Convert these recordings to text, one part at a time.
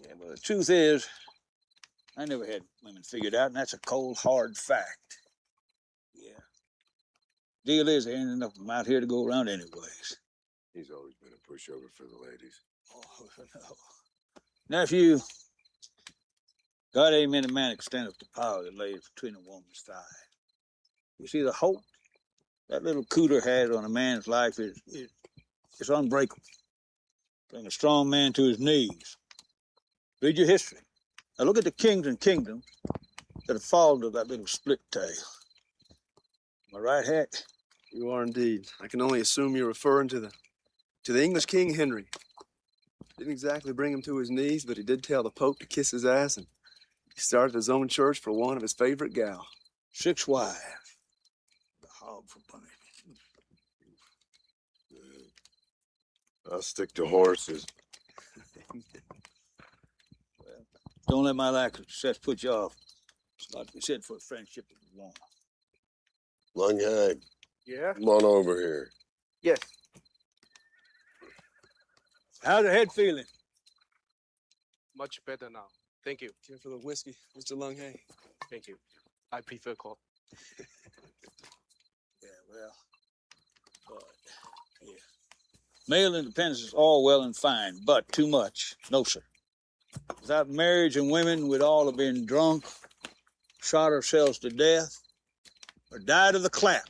Yeah, well, the truth is, I never had women figured out, and that's a cold, hard fact. Yeah. Deal is, there ain't enough of them out here to go around anyways. He's always been a pushover for the ladies. Oh, no. Nephew, God ain't many man can stand up to power that lays between a woman's thigh. You see, the hope that little cooter has on a man's life is unbreakable. Bring a strong man to his knees. Read your history. Now look at the kings and kingdoms that have fallen to that little split tail. Am I right, Hack? You are indeed. I can only assume you're referring to the English King Henry. Didn't exactly bring him to his knees, but he did tell the Pope to kiss his ass, and he started his own church for one of his favorite gal. 6 wives. The hog for punishment. I'll stick to horses. Well, don't let my lack of success put you off. It's like we said for a friendship that we want. Lunghag. Yeah? Come on over here. Yes. How's the head feeling? Much better now. Thank you. Care for the whiskey, Mr. Lunghag? Thank you. I prefer coffee. Yeah, well, but, yeah. Male independence is all well and fine, but too much. No, sir. Without marriage and women, we'd all have been drunk, shot ourselves to death, or died of the clap.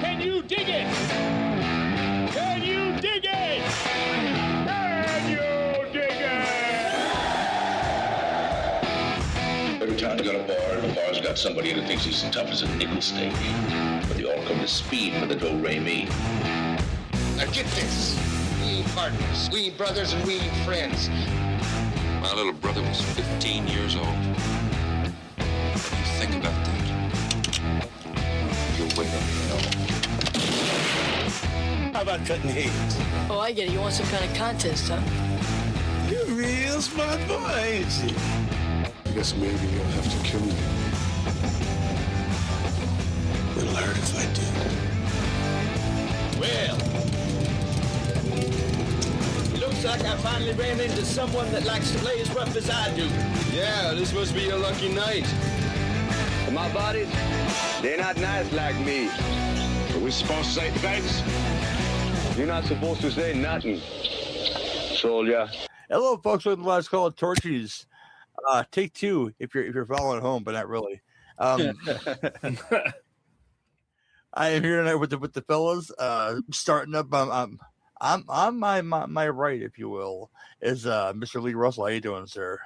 Can you dig it? Can you dig it? Can you dig it? Every time you got a bar, and the bar's got somebody in it thinks he's as tough as a nickel steak. But they all come to speed for the do-re-mi. Now get this. We ain't partners. We ain't brothers and we ain't friends. My little brother was 15 years old. What do you think about that? You're way to hell. How about cutting heads? Oh, I get it. You want some kind of contest, huh? You're a real smart boy, ain't you? I guess maybe you'll have to kill me. It'll hurt if I do. Well, looks like I finally ran into someone that likes to play as rough as I do. Yeah, this must be your lucky night. And my buddies, they're not nice like me. Are we supposed to say thanks? You're not supposed to say nothing, soldier. Hello, folks. Welcome to the last call of Torchy's. Take 2 if you're following home, but not really. I am here tonight with the fellas. Starting up, I'm on my right, if you will, is Mr. Lee Russell. How you doing, sir?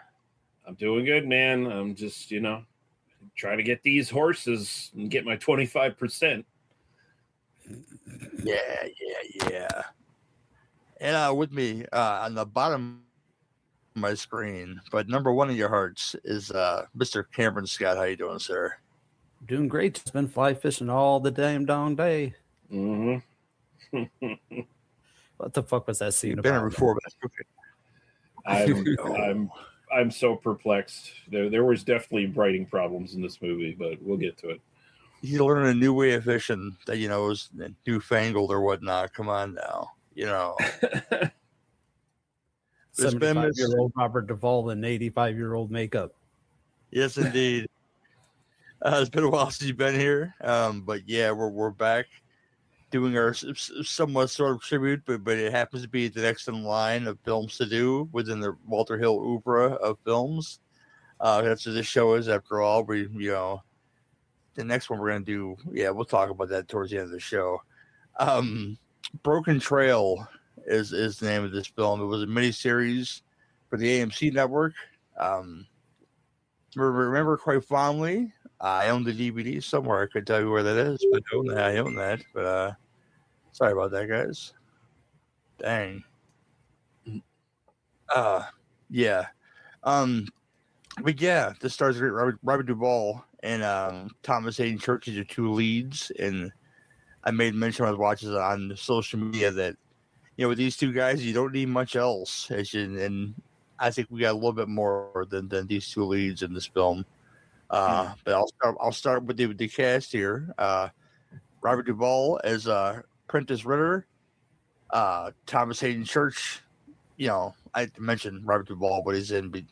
I'm doing good, man. I'm just trying to get these horses and get my 25%. Yeah. And with me on the bottom of my screen, but number 1 in your hearts is Mr. Cameron Scott. How you doing, sir? Doing great. It's been fly fishing all the damn dong day. Mm-hmm. What the fuck was that scene Been about? before, I'm so perplexed. There was definitely writing problems in this movie, but we'll get to it. You learn a new way of fishing that is newfangled or whatnot. Come on now, 75-year-old Robert Duvall and 85-year-old makeup. Yes, indeed. It's been a while since you've been here, but yeah, we're back doing our somewhat sort of tribute, but it happens to be the next in line of films to do within the Walter Hill oeuvre of films. That's what this show is, after all. We, the next one we're gonna do, we'll talk about that towards the end of the show. Broken Trail is the name of this film. It was a miniseries for the AMC network. Remember quite fondly. I own the DVD somewhere. I could tell you where that is, but I own that. But sorry about that, guys. Dang. Yeah. But yeah, this stars great Robert Duvall and Thomas Haden Church are 2 leads, and I made mention when I was watching it on social media that with these 2 guys, you don't need much else. And I think we got a little bit more than these 2 leads in this film. But I'll start with the cast here. Robert Duvall as Prentice Ritter. Thomas Hayden Church. You know, I mentioned Robert Duvall, what he's in, but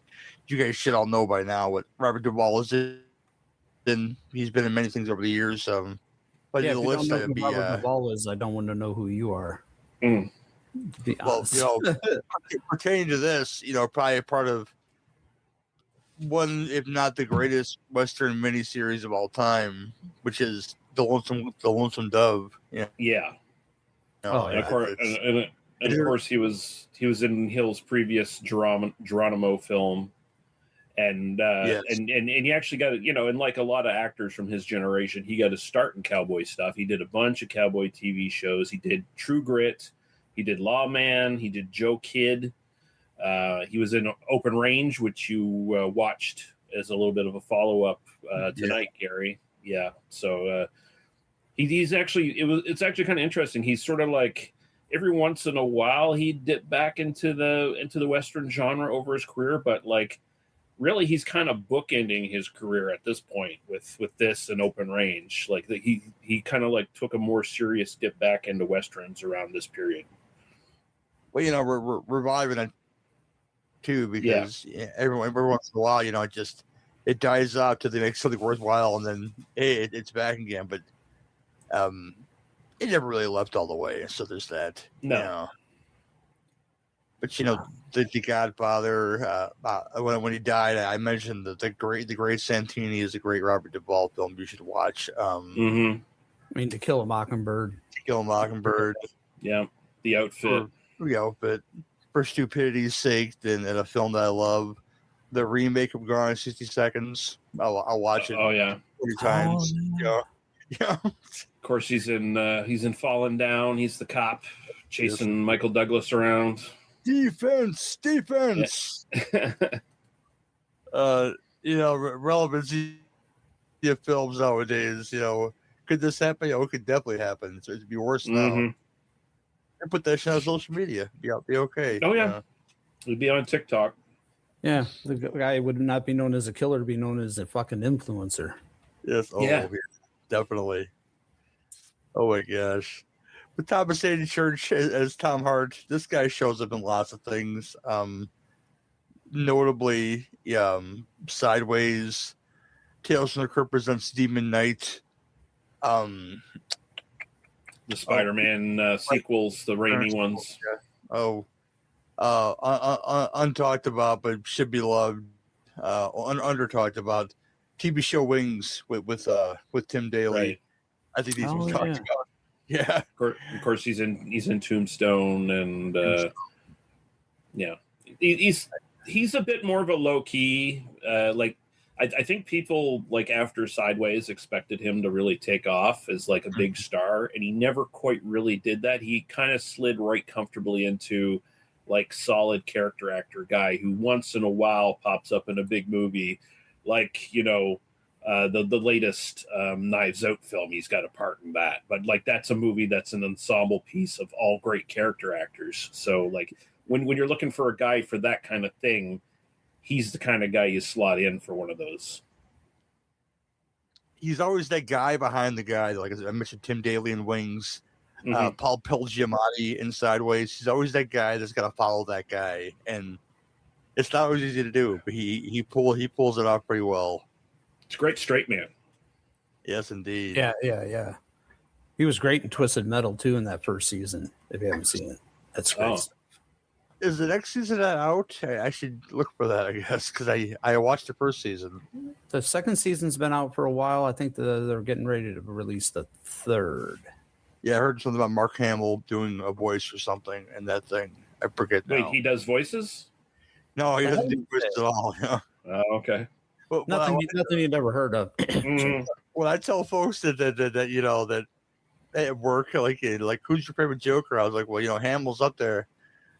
you guys should all know by now what Robert Duvall is in. He's been in many things over the years. But Yeah, the if you don't list know that would who be Robert Duvall is, I don't want to know who you are. Mm. To be well, honest. you know, pertaining to this, you know, probably a part of one, if not the greatest Western miniseries of all time, which is the Lonesome Dove. Yeah, Yeah. No, and of course, and of course, he was in Hill's previous Geronimo film, and he actually got, you know, and like a lot of actors from his generation, he got to start in cowboy stuff. He did a bunch of cowboy TV shows. He did True Grit. He did Lawman. He did Joe Kidd. He was in Open Range, which you watched as a little bit of a follow-up tonight, Gary. Yeah. So he's actually, it's actually kind of interesting. He's sort of like, every once in a while he'd dip back into the Western genre over his career, but like really he's kind of bookending his career at this point with this and Open Range. Like he kind of like took a more serious dip back into Westerns around this period. Well, you know, we're reviving it too, because every once in a while, you know, it dies out till they make something worthwhile, and then it's back again. But it never really left all the way. So there's that. No. You know. But you know, the Godfather. When he died, I mentioned that the great Santini is a great Robert Duvall film you should watch. I mean, To Kill a Mockingbird. To Kill a Mockingbird. Yeah, The Outfit. The Outfit. For stupidity's sake, and a film that I love, the remake of Gone in 60 Seconds. I'll watch it. Oh yeah, 40 times. Yeah. Of course, he's in Falling Down. He's the cop chasing Michael Douglas around. Defense. Yeah. You know, relevancy of films nowadays. You know, could this happen? You know, it could definitely happen. So it'd be worse now. And put that shit on social media. Be okay. Oh yeah, it'd be on TikTok. Yeah, the guy would not be known as a killer, be known as a fucking influencer. Yes. Yeah. Definitely. Oh my gosh. But Thomas Hayden Church as Tom Hart, this guy shows up in lots of things. Notably, Sideways, Tales from the Crypt presents Demon Knight. The Spider-Man sequels, the Raimi ones. Untalked about, but should be loved. Under talked about. TV show Wings with Tim Daly. Right. I think these were talked about. Yeah. Of course, he's in Tombstone, and he's a bit more of a low key. Like I think people like after Sideways expected him to really take off as like a big star, and he never quite really did that. He kind of slid right comfortably into like solid character actor guy who once in a while pops up in a big movie, like, you know, the latest Knives Out film. He's got a part in that, but like that's a movie that's an ensemble piece of all great character actors. So like when you're looking for a guy for that kind of thing, he's the kind of guy you slot in for one of those. He's always that guy behind the guy. Like I mentioned, Tim Daly in Wings, Paul Giamatti in Sideways. He's always that guy that's got to follow that guy, and it's not always easy to do. But he pulls it off pretty well. It's a great straight man. Yes, indeed. Yeah. He was great in Twisted Metal too in that first season. If you haven't seen it, that's great. Stuff. Is the next season out? I should look for that, I guess, because I watched the first season. The second season's been out for a while. I think they're getting ready to release the third. Yeah, I heard something about Mark Hamill doing a voice or something, and that thing. I forget now. Wait, he does voices? No, he doesn't do voices at all. Yeah. Oh, okay. But, nothing you'd never heard of. When I tell folks that you know that at work, like who's your favorite Joker? I was like, well, you know, Hamill's up there.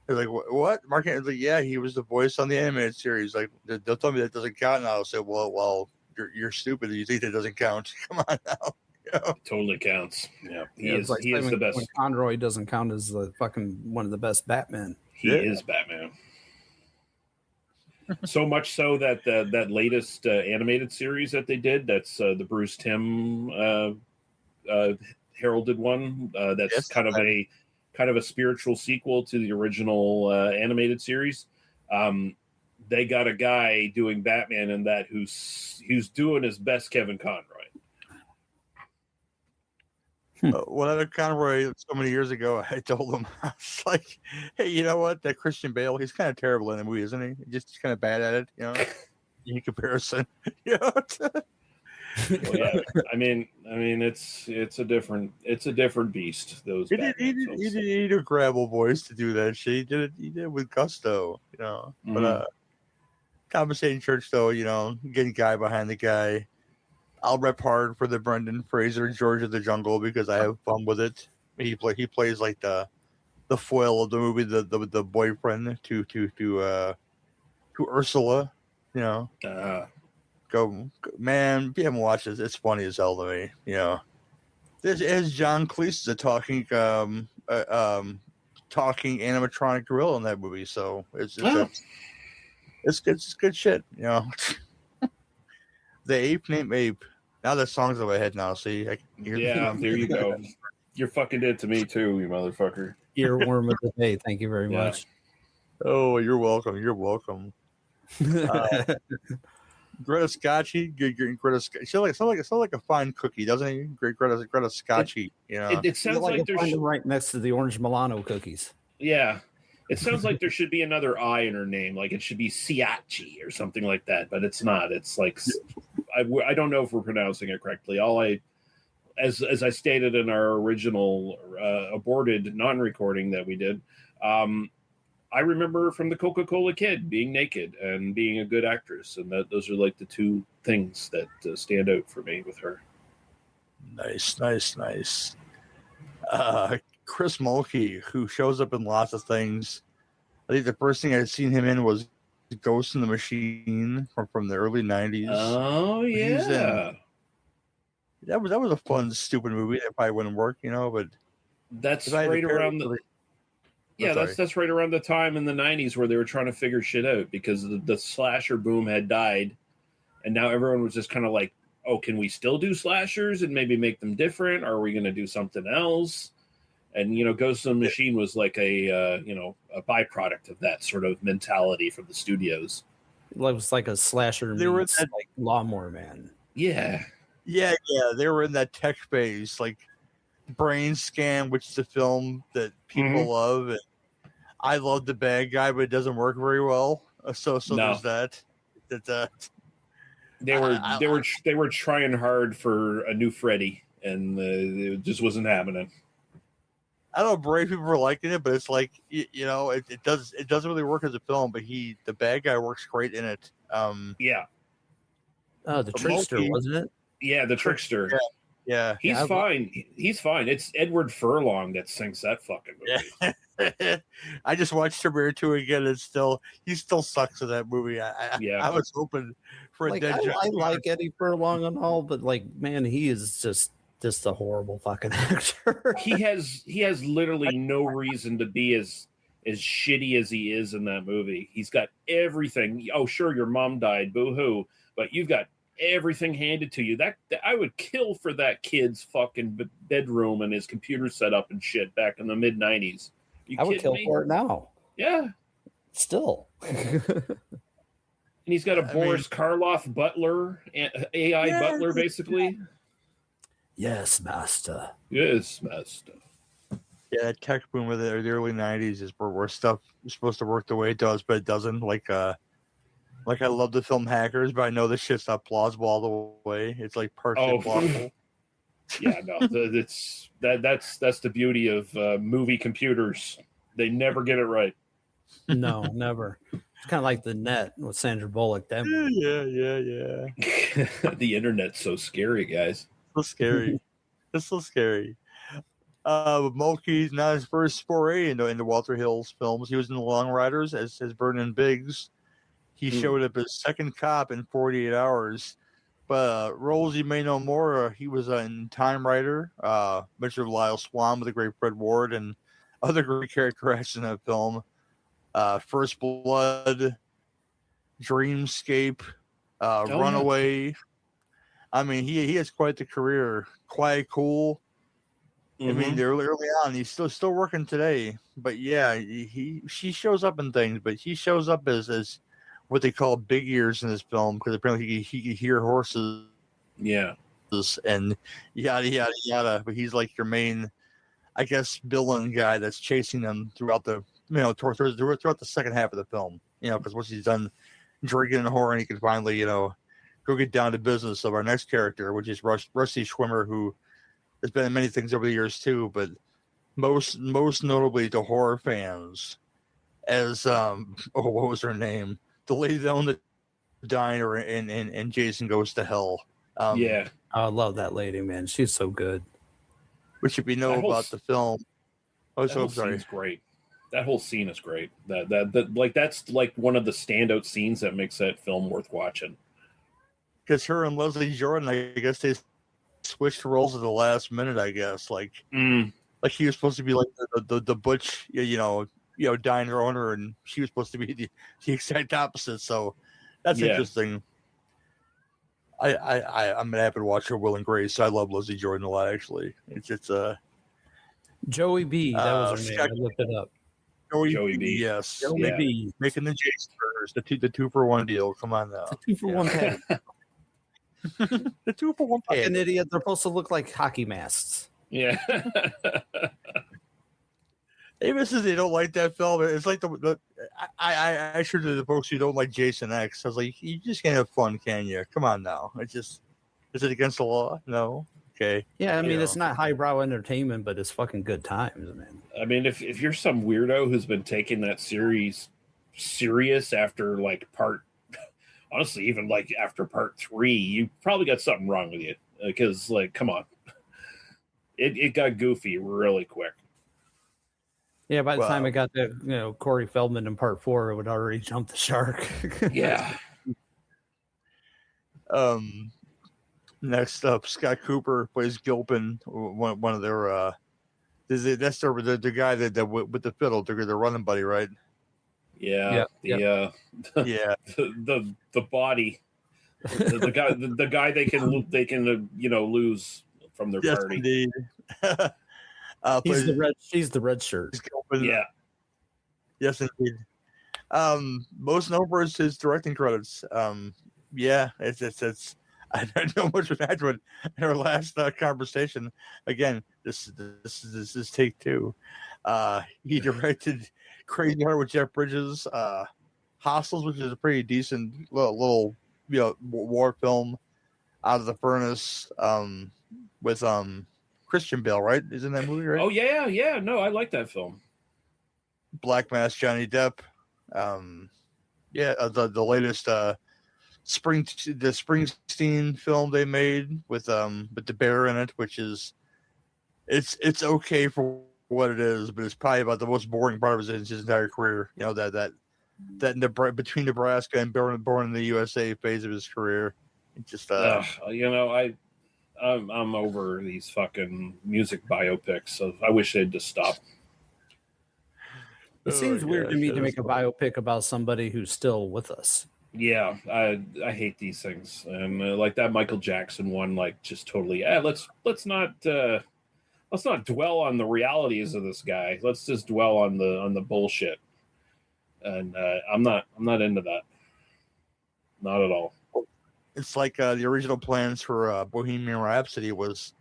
They're like, what? Mark Hamill's like, yeah, he was the voice on the animated series. Like, they'll tell me that doesn't count, and I'll say, well, you're stupid. You think that doesn't count? Come on now. You know? Totally counts. Yeah, he is like the best. When Conroy doesn't count as the fucking one of the best Batman. He is Batman. So much so that that latest animated series that they did, that's the Bruce Timm heralded one. That's kind of kind of a spiritual sequel to the original animated series. They got a guy doing Batman in that who's doing his best Kevin Conroy. When Conroy so many years ago, I told him, I was like, hey, you know what? That Christian Bale, he's kind of terrible in the movie, isn't he? Just kind of bad at it, you know, in comparison. You know? Well, yeah, I mean, it's a different beast. Those he did a gravel voice to do that shit. He did it with gusto, you know. Mhm. But compensating church, though, you know, getting guy behind the guy. I'll rep hard for the Brendan Fraser George of the Jungle because I have fun with it. He plays like the foil of the movie, the boyfriend to Ursula, you know. Go, man! If you haven't watched it, it's funny as hell to me. You know, this is John Cleese is a talking animatronic gorilla in that movie, so it's good shit. You know, the ape named Ape. Now the song's in my head now. See, yeah, there you go. You're fucking dead to me too, you motherfucker. Earworm of the day. Thank you very much. Oh, you're welcome. You're welcome. Greta Scotchy, Greta. Sounds like a fine cookie, doesn't he? Greta Scotchy. You know, it sounds like there's right next to the orange Milano cookies. Yeah, it sounds like there should be another I in her name, like it should be Siachi or something like that, but it's not. It's like I don't know if we're pronouncing it correctly. As I stated in our original aborted non-recording that we did, I remember from the Coca-Cola Kid being naked and being a good actress, and those are like the two things that stand out for me with her. Nice. Chris Mulkey, who shows up in lots of things. I think the first thing I'd seen him in was Ghost in the Machine from the early 90s. Oh, yeah. That was a fun, stupid movie that probably wouldn't work, you know, but that's right around the... Yeah, that's right around the time in the 90s where they were trying to figure shit out because the slasher boom had died, and now everyone was just kind of like, oh, can we still do slashers and maybe make them different? Or are we going to do something else? And, you know, Ghost in the Machine was like a byproduct of that sort of mentality from the studios. It was like a slasher meets like Lawnmower Man. Yeah. Yeah. They were in that tech phase, like Brain Scan, which is a film that people love. And I love The Bad Guy, but it doesn't work very well. So no. There's that. They were trying hard for a new Freddy, and it just wasn't happening. I don't know, brave people were liking it, but it's like you know, it doesn't really work as a film. But the bad guy works great in it. Yeah. The trickster, wasn't it? Yeah, the trickster. Yeah. He's fine. He's fine. It's Edward Furlong that sings that fucking movie. Yeah. I just watched Terminator 2 again, and he still sucks in that movie. I was hoping for a dead I like Eddie Furlong and all, but like, man, he is just a horrible fucking actor. he has literally no reason to be as shitty as he is in that movie. He's got everything. Oh, sure, your mom died, boo-hoo, but you've got everything handed to you. That I would kill for that kid's fucking bedroom and his computer setup and shit back in the mid 90s. I would kill for it now. Yeah, still. And he's got a Boris Karloff butler, AI butler, basically. Yes, master. Yes, master. Yeah, that tech boom of the early 90s is where stuff is supposed to work the way it does, but it doesn't. Like I love the film Hackers, but I know this shit's not plausible all the way. It's like partially plausible. Yeah, no, that's the beauty of movie computers. They never get it right. No, never. It's kind of like the net with Sandra Bullock. Yeah. The internet's so scary, guys. So scary. It's so scary. Mulkey's not his first foray into Walter Hill's films. He was in The Long Riders as Vernon Biggs. He showed up as second cop in 48 Hours. But roles you may know more, he was in Time Rider, Mr. Lyle Swan with the great Fred Ward, and other great character actors in that film. First Blood, Dreamscape, Runaway. I mean, he has quite the career. Quiet Cool. I mean, early on, he's still working today. But yeah, she shows up in things, but he shows up as what they call big ears in this film because apparently he could hear horses. Yeah. And yada yada yada. But he's like your main, I guess, villain guy that's chasing them throughout the throughout the second half of the film. Because once he's done drinking and whoring, he can finally go get down to business of our next character, which is Rusty Schwimmer, who has been in many things over the years too, but most notably to horror fans as what was her name? The lady that owned the diner and Jason Goes to Hell. Yeah. I love that lady, man. She's so good. Which if you know about the film. Oh, so I'm sorry. Scene's great. That whole scene is great. That's like one of the standout scenes that makes that film worth watching. Because her and Leslie Jordan, I guess they switched roles at the last minute. I guess like he was supposed to be like the butch, diner owner, and she was supposed to be the exact opposite. So that's interesting. I'm gonna have to watch her Will and Grace. I love Leslie Jordan a lot. Actually, it's Joey B. That was her name. I looked it up. Joey B. Yes, Joey B. Making the Jason burgers, the 2-for-1 deal. Come on now, the 2-for-1 pack. The 2-for-1 pack. Fucking idiot! They're supposed to look like hockey masks. Yeah. Maybe this is they don't like that film. It's like I assured the folks who don't like Jason X. I was like, you just can't have fun, can you? Come on now. Is it against the law? No. Okay. Yeah, I mean it's not highbrow entertainment, but it's fucking good times, man. I mean, if you're some weirdo who's been taking that series serious after honestly, even like after part 3, you probably got something wrong with you. Because come on, it got goofy really quick. Yeah, by the time I got to Corey Feldman in part 4, it would already jump the shark. Yeah. Next up, Scott Cooper plays Gilpin, one of their that's the guy that with the fiddle, they're running buddy, right? Yeah. Yeah. The body, the guy they can lose from their party. Indeed. She's the red shirt. Yeah. Yes, indeed. Most known for his directing credits. It's I don't know much of that, but in our last conversation, again, this is take 2. He directed Crazy Heart with Jeff Bridges, Hostels, which is a pretty decent little war film, Out of the Furnace, with Christian Bale, right? Isn't that movie right? Oh yeah. No, I like that film. Black Mass, Johnny Depp. The latest the Springsteen film they made with the bear in it, which is it's okay for what it is, but it's probably about the most boring part of his entire career. That between Nebraska and born in the USA phase of his career. It just I'm over these fucking music biopics, so I wish they'd just stop. It seems weird to me to make a biopic about somebody who's still with us. Yeah, I hate these things, and like that Michael Jackson one, just totally. Let's not dwell on the realities of this guy. Let's just dwell on the bullshit. And I'm not into that. Not at all. It's like the original plans for Bohemian Rhapsody was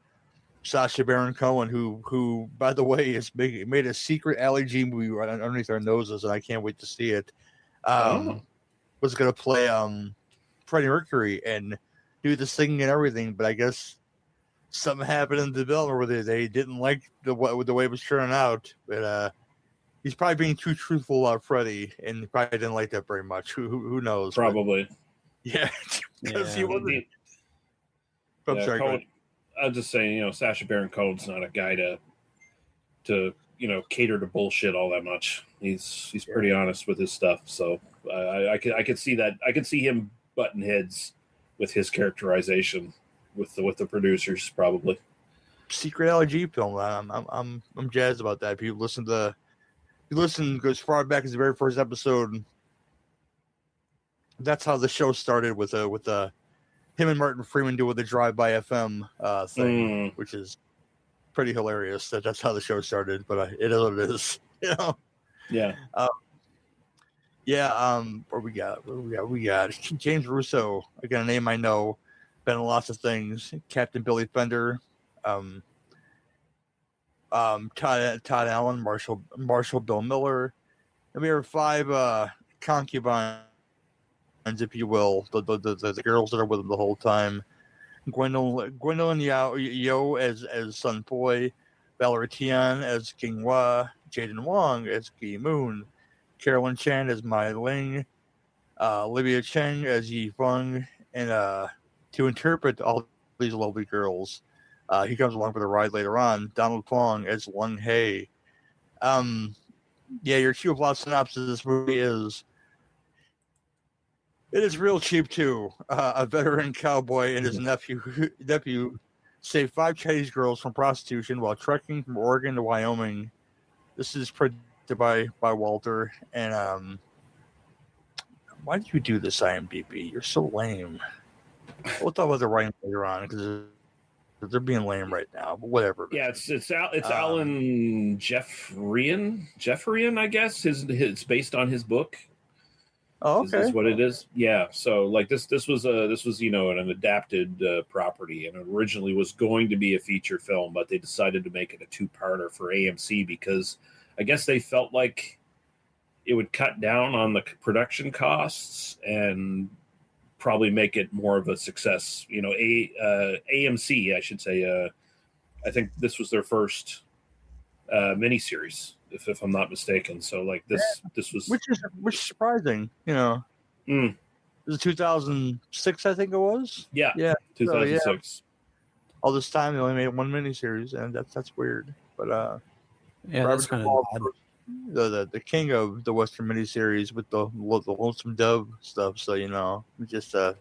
Sacha Baron Cohen, who by the way made a secret Ali G movie right underneath our noses, and I can't wait to see it. Was going to play Freddie Mercury and do the singing and everything, but I guess something happened in the development where they didn't like the way it was turning out. But he's probably being too truthful about Freddie, and probably didn't like that very much. Who knows? Probably. But, yeah, because he wasn't. I'm sorry. Cohen, I'm just saying, Sacha Baron Cohen's not a guy to cater to bullshit all that much. He's pretty honest with his stuff, so I could see that. I could see him butting heads with his characterization with the producers, probably. Secret LG film. I'm jazzed about that. If you listen goes far back as the very first episode. That's how the show started with him and Martin Freeman doing the Drive by FM thing, which is pretty hilarious. That's how the show started, but it is what it is. You know. Yeah. What we got? We got James Russo. Again, a name I know. Been in lots of things. Captain Billy Fender. Todd Allen, Marshall Bill Miller. And we have 5 concubines, if you will, the girls that are with him the whole time. Gwendolyn Yo as Sun Poi, Valerie Tian as King Hua, Jaden Wong as Gi Moon, Carolyn Chan as Mai Ling, Olivia Cheng as Yi Feng, and to interpret all these lovely girls, he comes along for the ride later on, Donald Fong as Lung Hei. Your cue plot synopsis of this movie is, it is real cheap too. A veteran cowboy and his nephew saved 5 Chinese girls from prostitution while trekking from Oregon to Wyoming. This is predicted by Walter. And why did you do this, IMDb? You're so lame. We'll talk about the writing later on because they're being lame right now. But whatever. Yeah, it's Alan Jeffrian, I guess. It's based on his book. Oh, okay. Is what it is. Yeah. So like this was an adapted property, and it originally was going to be a feature film, but they decided to make it a 2-parter for AMC because I guess they felt like it would cut down on the production costs and probably make it more of a success. AMC, I should say. I think this was their first miniseries, if I'm not mistaken. So like this was which is surprising, This is 2006, I think it was. Yeah. 2006. All this time they only made 1 miniseries, and that's weird. But that's kind of odd. The king of the Western miniseries with the Lonesome Dove stuff. So we just got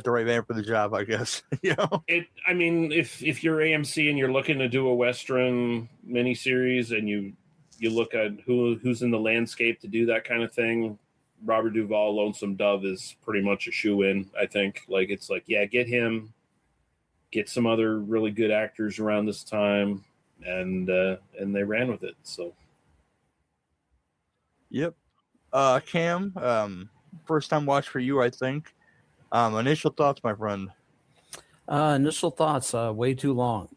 the right man for the job, I guess. If you're AMC and you're looking to do a Western miniseries and you look at who's in the landscape to do that kind of thing, Robert Duvall, Lonesome Dove is pretty much a shoe-in, I think. Like, it's like, yeah, get him, get some other really good actors around this time, and they ran with it. So, yep. Cam, first time watch for you, I think. Initial thoughts, my friend. Initial thoughts, way too long.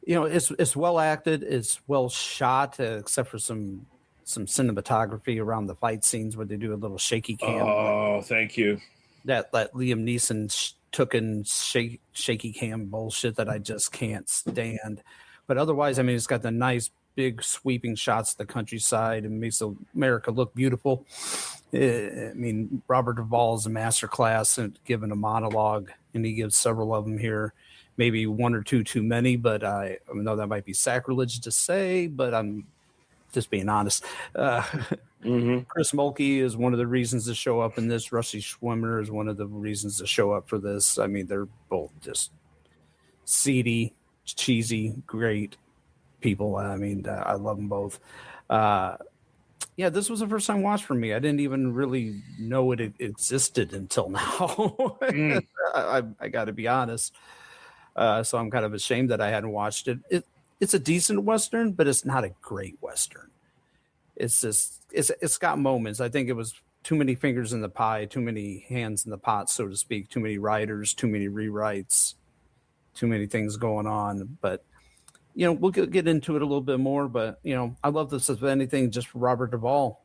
It's well acted, it's well shot, except for some cinematography around the fight scenes where they do a little shaky cam. Oh, thank you. That Liam Neeson took in shaky cam bullshit that I just can't stand. But otherwise, it's got the nice big sweeping shots of the countryside and makes America look beautiful. Robert Duvall is a masterclass at giving a monologue, and he gives several of them here. Maybe 1 or 2 too many, but I know that might be sacrilege to say, but I'm just being honest. Chris Mulkey is one of the reasons to show up in this. Rusty Schwimmer is one of the reasons to show up for this. They're both just seedy, cheesy, great people. I love them both. This was a first time watch for me. I didn't even really know it existed until now. I got to be honest. So I'm kind of ashamed that I hadn't watched it. It's a decent Western, but it's not a great Western. It's just, it's got moments. I think it was too many fingers in the pie, too many hands in the pot, so to speak, too many writers, too many rewrites, too many things going on. But, we'll get into it a little bit more, but, I love this, if anything, just for Robert Duvall,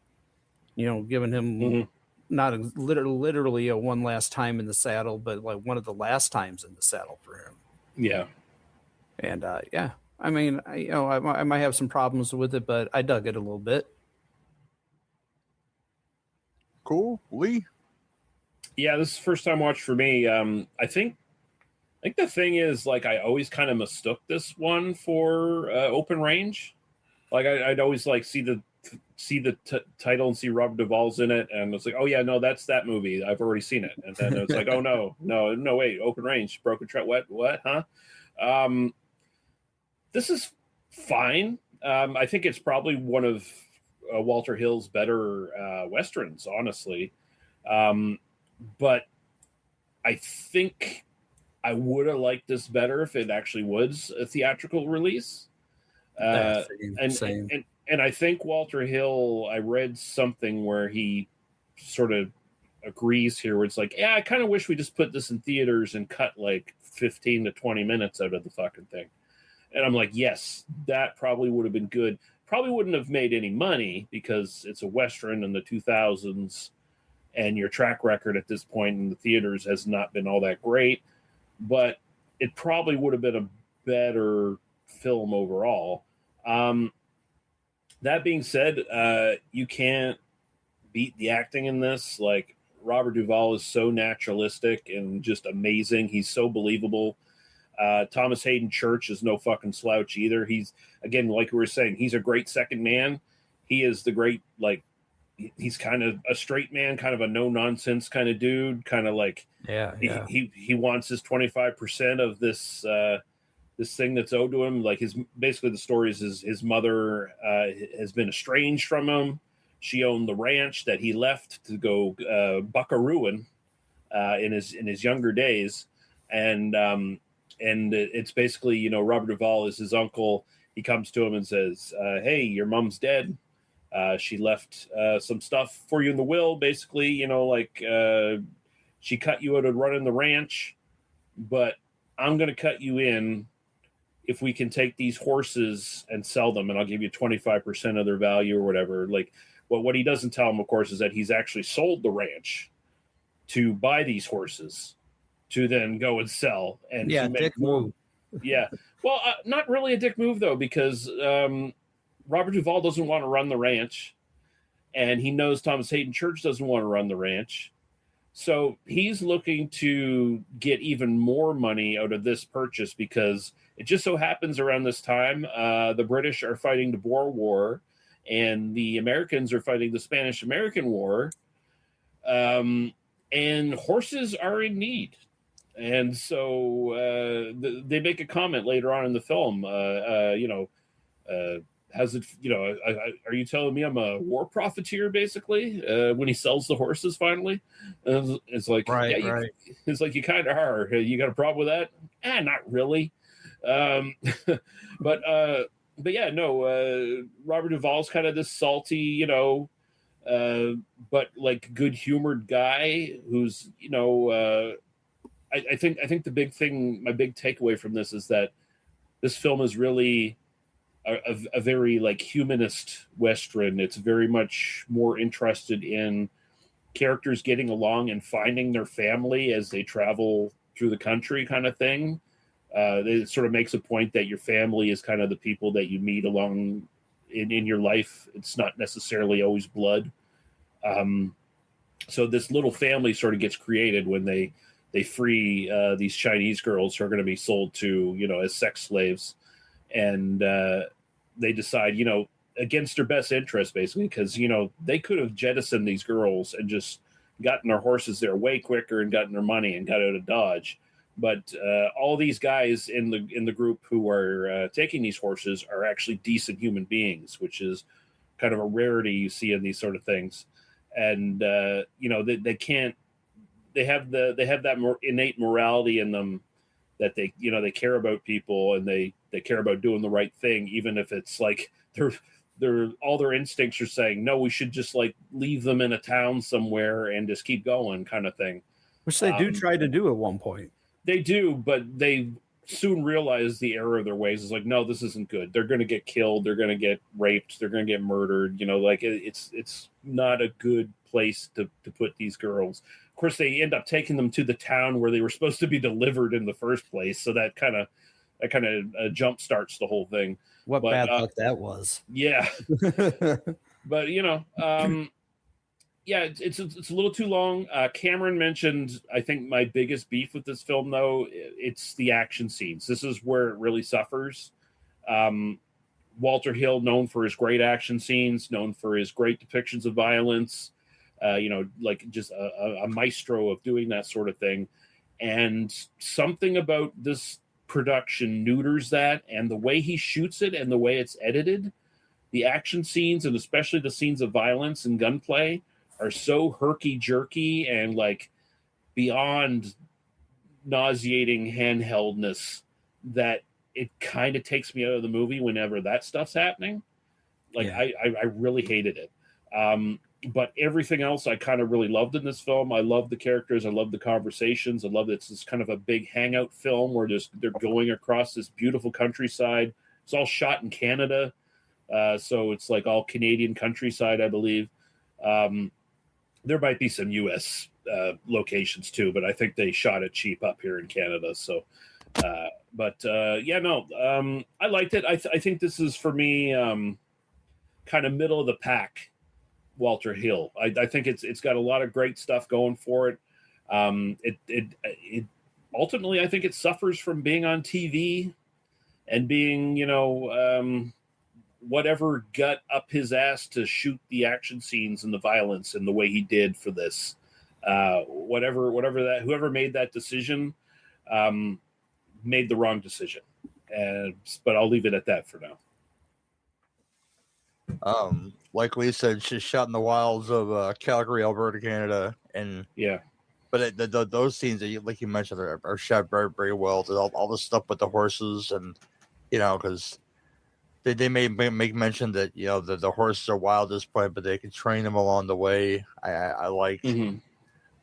giving him not literally a one last time in the saddle, but like one of the last times in the saddle for him. Yeah. And I might have some problems with it, but I dug it a little bit. Cool. Lee? Yeah, this is first time watch for me. I think the thing is, like, I always kind of mistook this one for Open Range. Like, I'd always like see the title and see Robert Duvall's in it, and it's like, oh yeah, no, that's that movie. I've already seen it. And then it's like, oh no, wait, Open Range, Broken Trout, what, huh? This is fine. I think it's probably one of Walter Hill's better Westerns, honestly. But I think I would have liked this better if it actually was a theatrical release. And I think Walter Hill, I read something where he sort of agrees here, where it's like, yeah, I kind of wish we just put this in theaters and cut like 15 to 20 minutes out of the fucking thing. And I'm like, yes, that probably would have been good. Probably wouldn't have made any money because it's a Western in the 2000s and your track record at this point in the theaters has not been all that great. But it probably would have been a better film overall. That being said, you can't beat the acting in this. Like, Robert Duvall is so naturalistic and just amazing. He's so believable. Thomas Haden Church is no fucking slouch either. He's, again, like we were saying, he's a great second man. He is the great, like, he's kind of a straight man, kind of a no nonsense kind of dude, kind of like, he wants his 25% of this this thing that's owed to him. Like, basically the story is his mother has been estranged from him. She owned the ranch that he left to go buckarooing in his younger days, and it's basically, you know, Robert Duvall is his uncle. He comes to him and says, "Hey, your mom's dead. She left some stuff for you in the will. Basically, you know, like she cut you out of running the ranch, but I'm going to cut you in if we can take these horses and sell them, and I'll give you 25% of their value or whatever." Like, well, what he doesn't tell him, of course, is that he's actually sold the ranch to buy these horses to then go and sell. And yeah, to make dick move. Yeah. Well, not really a dick move, though, because Robert Duvall doesn't want to run the ranch, and he knows Thomas Haden Church doesn't want to run the ranch. So he's looking to get even more money out of this purchase because it just so happens around this time, the British are fighting the Boer War and the Americans are fighting the Spanish-American War. And horses are in need. And so they make a comment later on in the film, how's it, you know, are you telling me I'm a war profiteer, basically, when he sells the horses finally? It's like, right. It's like, you kind of are. You got a problem with that? Not really. But yeah, no, Robert Duvall's kind of this salty, you know, but like good-humored guy who's, you know, I think the big thing, my big takeaway from this is that this film is really a very like humanist Western. It's very much more interested in characters getting along and finding their family as they travel through the country, kind of thing. It sort of makes a point that your family is kind of the people that you meet along in your life. It's not necessarily always blood. So this little family sort of gets created when they free these Chinese girls who are going to be sold to, you know, as sex slaves. And they decide, you know, against their best interest, basically, because, you know, they could have jettisoned these girls and just gotten their horses there way quicker and gotten their money and got out of Dodge. But all these guys in the group who are taking these horses are actually decent human beings, which is kind of a rarity you see in these sort of things. And you know, they have that more innate morality in them that they, you know, they care about people and they care about doing the right thing, even if it's like they're all their instincts are saying, no, we should just like leave them in a town somewhere and just keep going, kind of thing. Which they do try to do at one point. They do, but they soon realize the error of their ways. Is like, no, this isn't good. They're going to get killed. They're going to get raped. They're going to get murdered. You know, like it's not a good place to put these girls. Of course, they end up taking them to the town where they were supposed to be delivered in the first place. So that kind of jump starts the whole thing. What bad luck that was. Yeah. But, you know, yeah, it's a little too long. Cameron mentioned, I think, my biggest beef with this film, though, it's the action scenes. This is where it really suffers. Walter Hill, known for his great action scenes, known for his great depictions of violence, you know, like just a maestro of doing that sort of thing. And something about this production neuters that, and the way he shoots it and the way it's edited, the action scenes, and especially the scenes of violence and gunplay, are so herky-jerky and like beyond nauseating handheldness that it kind of takes me out of the movie whenever that stuff's happening. Like, Yeah. I really hated it. But everything else I kind of really loved in this film. I love the characters. I love the conversations. I love that it's this kind of a big hangout film where they're going across this beautiful countryside. It's all shot in Canada. So it's like all Canadian countryside, I believe. There might be some U.S. Locations too, but I think they shot it cheap up here in Canada. So, I liked it. I think this is, for me, kind of middle of the pack Walter Hill. I think it's got a lot of great stuff going for it. It ultimately, I think it suffers from being on TV and being, whatever gut up his ass to shoot the action scenes and the violence in the way he did for this. Whoever made that decision made the wrong decision. But I'll leave it at that for now. Like we said, she's shot in the wilds of Calgary, Alberta, Canada, and yeah. But those scenes that like you mentioned are shot very, very well. There's all the stuff with the horses, and because they may make mention that the horses are wild at this point, but they can train them along the way. I like. Mm-hmm.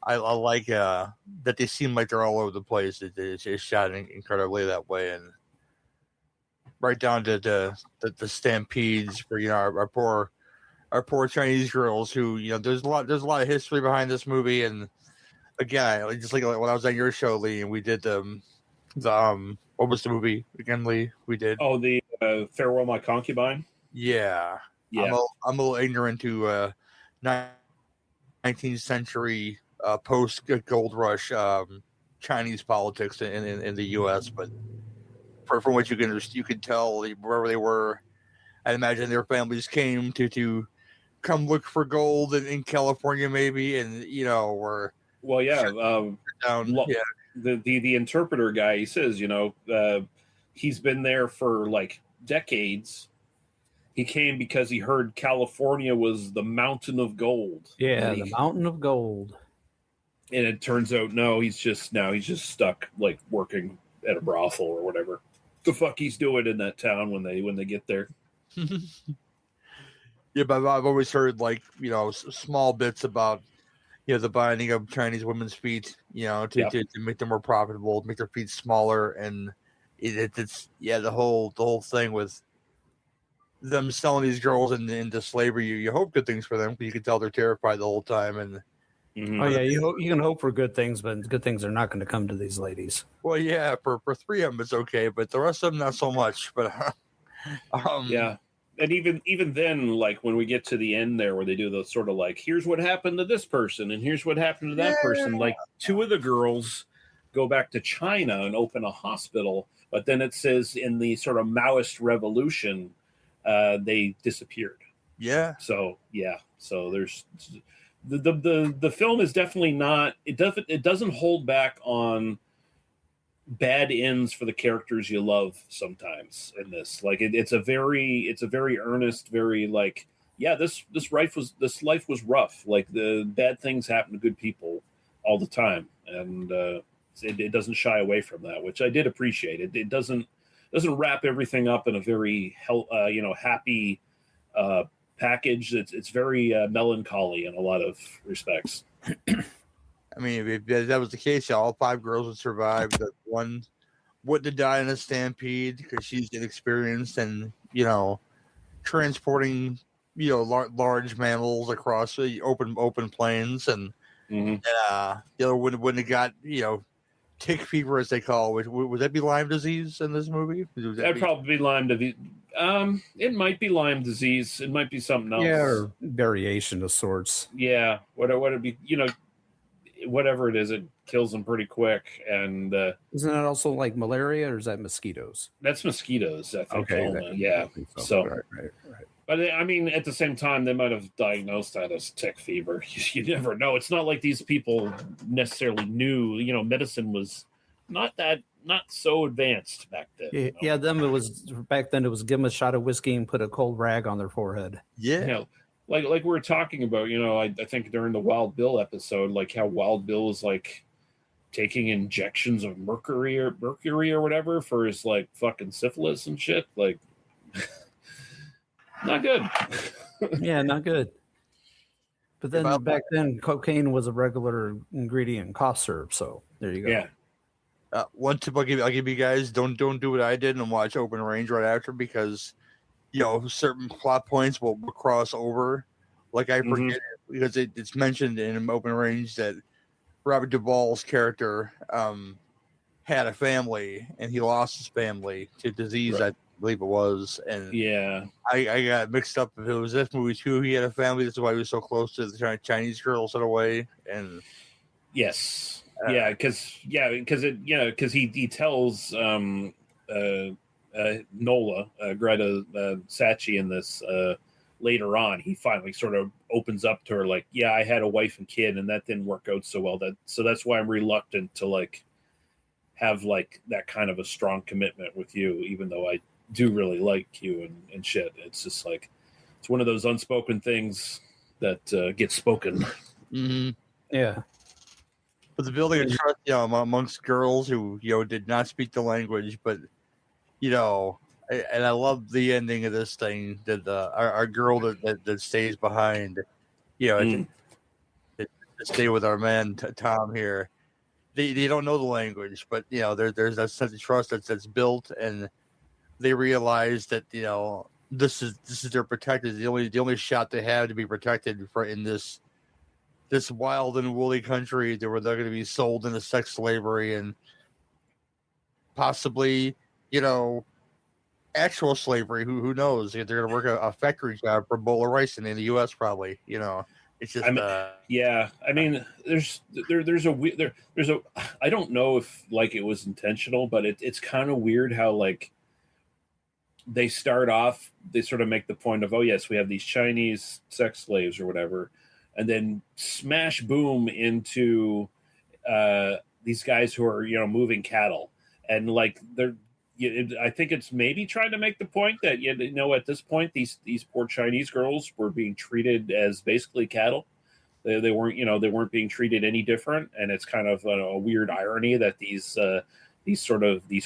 I like that they seem like they're all over the place. It's shot incredibly that way, and right down to the stampedes for our poor Chinese girls who there's a lot of history behind this movie. And again, just like when I was on your show, Lee, and we did the what was the movie again, Lee? We did the Farewell My Concubine. Yeah. I'm a little ignorant to 19th century post gold rush Chinese politics in the U.S., but from what you can tell, wherever they were, I imagine their families came to come look for gold in California, maybe, and or down. The interpreter guy, he says, he's been there for like decades. He came because he heard California was the mountain of gold. Yeah, the mountain of gold. And it turns out, no, he's just stuck like working at a brothel or whatever the fuck he's doing in that town when they get there. Yeah, but I've always heard small bits about the binding of Chinese women's feet, to make them more profitable, make their feet smaller, and it's the whole thing with them selling these girls into slavery. You hope good things for them, because you can tell they're terrified the whole time. And oh yeah, you can hope for good things, but good things are not going to come to these ladies. Well, yeah, for 3 of them it's okay, but the rest of them not so much. But yeah. And even then, like when we get to the end there, where they do those sort of like, here's what happened to this person and here's what happened to that person. Like 2 of the girls go back to China and open a hospital, but then it says in the sort of Maoist revolution, they disappeared. Yeah. So there's the film is definitely not. It doesn't hold back on bad ends for the characters you love sometimes in this. Like it's a very earnest, very like, this life was rough. Like the bad things happen to good people all the time, and it doesn't shy away from that, which I did appreciate. It doesn't wrap everything up in a very happy package. It's very melancholy in a lot of respects. I mean, if that was the case, all 5 girls would survive. The one wouldn't die in a stampede because she's inexperienced and transporting large mammals across the open plains, and the other wouldn't have got tick fever, as they call it. Would that be Lyme disease in this movie? That'd probably be Lyme disease. It might be Lyme disease. It might be something else. Yeah, or variation of sorts. Yeah, what it be? Whatever it is, it kills them pretty quick. And isn't that also like malaria, or is that mosquitoes? That's mosquitoes, I think. Okay, yeah. So right. But I mean, at the same time, they might have diagnosed that as tick fever. You never know. It's not like these people necessarily knew. Medicine was not so advanced back then. Yeah, back then. It was give them a shot of whiskey and put a cold rag on their forehead. Yeah. Like we were talking about, I think during the Wild Bill episode, like how Wild Bill is like taking injections of mercury or whatever for his like fucking syphilis and shit. Like, not good. Yeah, not good. But then back then, cocaine was a regular ingredient in cough syrup. So there you go. Yeah. One tip I'll give you guys: don't do what I did and watch Open Range right after, because certain plot points will cross over. Like I forget it, because it's mentioned in Open Range that Robert Duvall's character had a family and he lost his family to disease, right. I believe it was. And yeah, I got mixed up if it was this movie too. He had a family. That's why he was so close to the Chinese girls in a way. And yes. Because he tells Nola, Greta Sachi in this later on, he finally sort of opens up to her like, yeah, I had a wife and kid and that didn't work out so well. So that's why I'm reluctant to like have like that kind of a strong commitment with you, even though I do really like you and shit. It's just like, it's one of those unspoken things that gets spoken. Mm-hmm. Yeah. But the building of trust, amongst girls who, did not speak the language, but, and I love the ending of this thing, that our girl that stays behind, to stay with our man Tom here. They don't know the language, but there's that sense of trust that's built, and they realize that this is their protected. The only shot they have to be protected in this wild and woolly country that where they're going to be sold into sex slavery and possibly, actual slavery. Who knows? They're going to work a factory job for a bowl of rice in the U.S. probably. It's just. I mean, there's a. I don't know if like it was intentional, but it's kind of weird how like they start off. They sort of make the point of, oh yes, we have these Chinese sex slaves or whatever. And then smash boom into these guys who are moving cattle, and like I think it's maybe trying to make the point that at this point these poor Chinese girls were being treated as basically cattle. They weren't being treated any different, and it's kind of a weird irony that these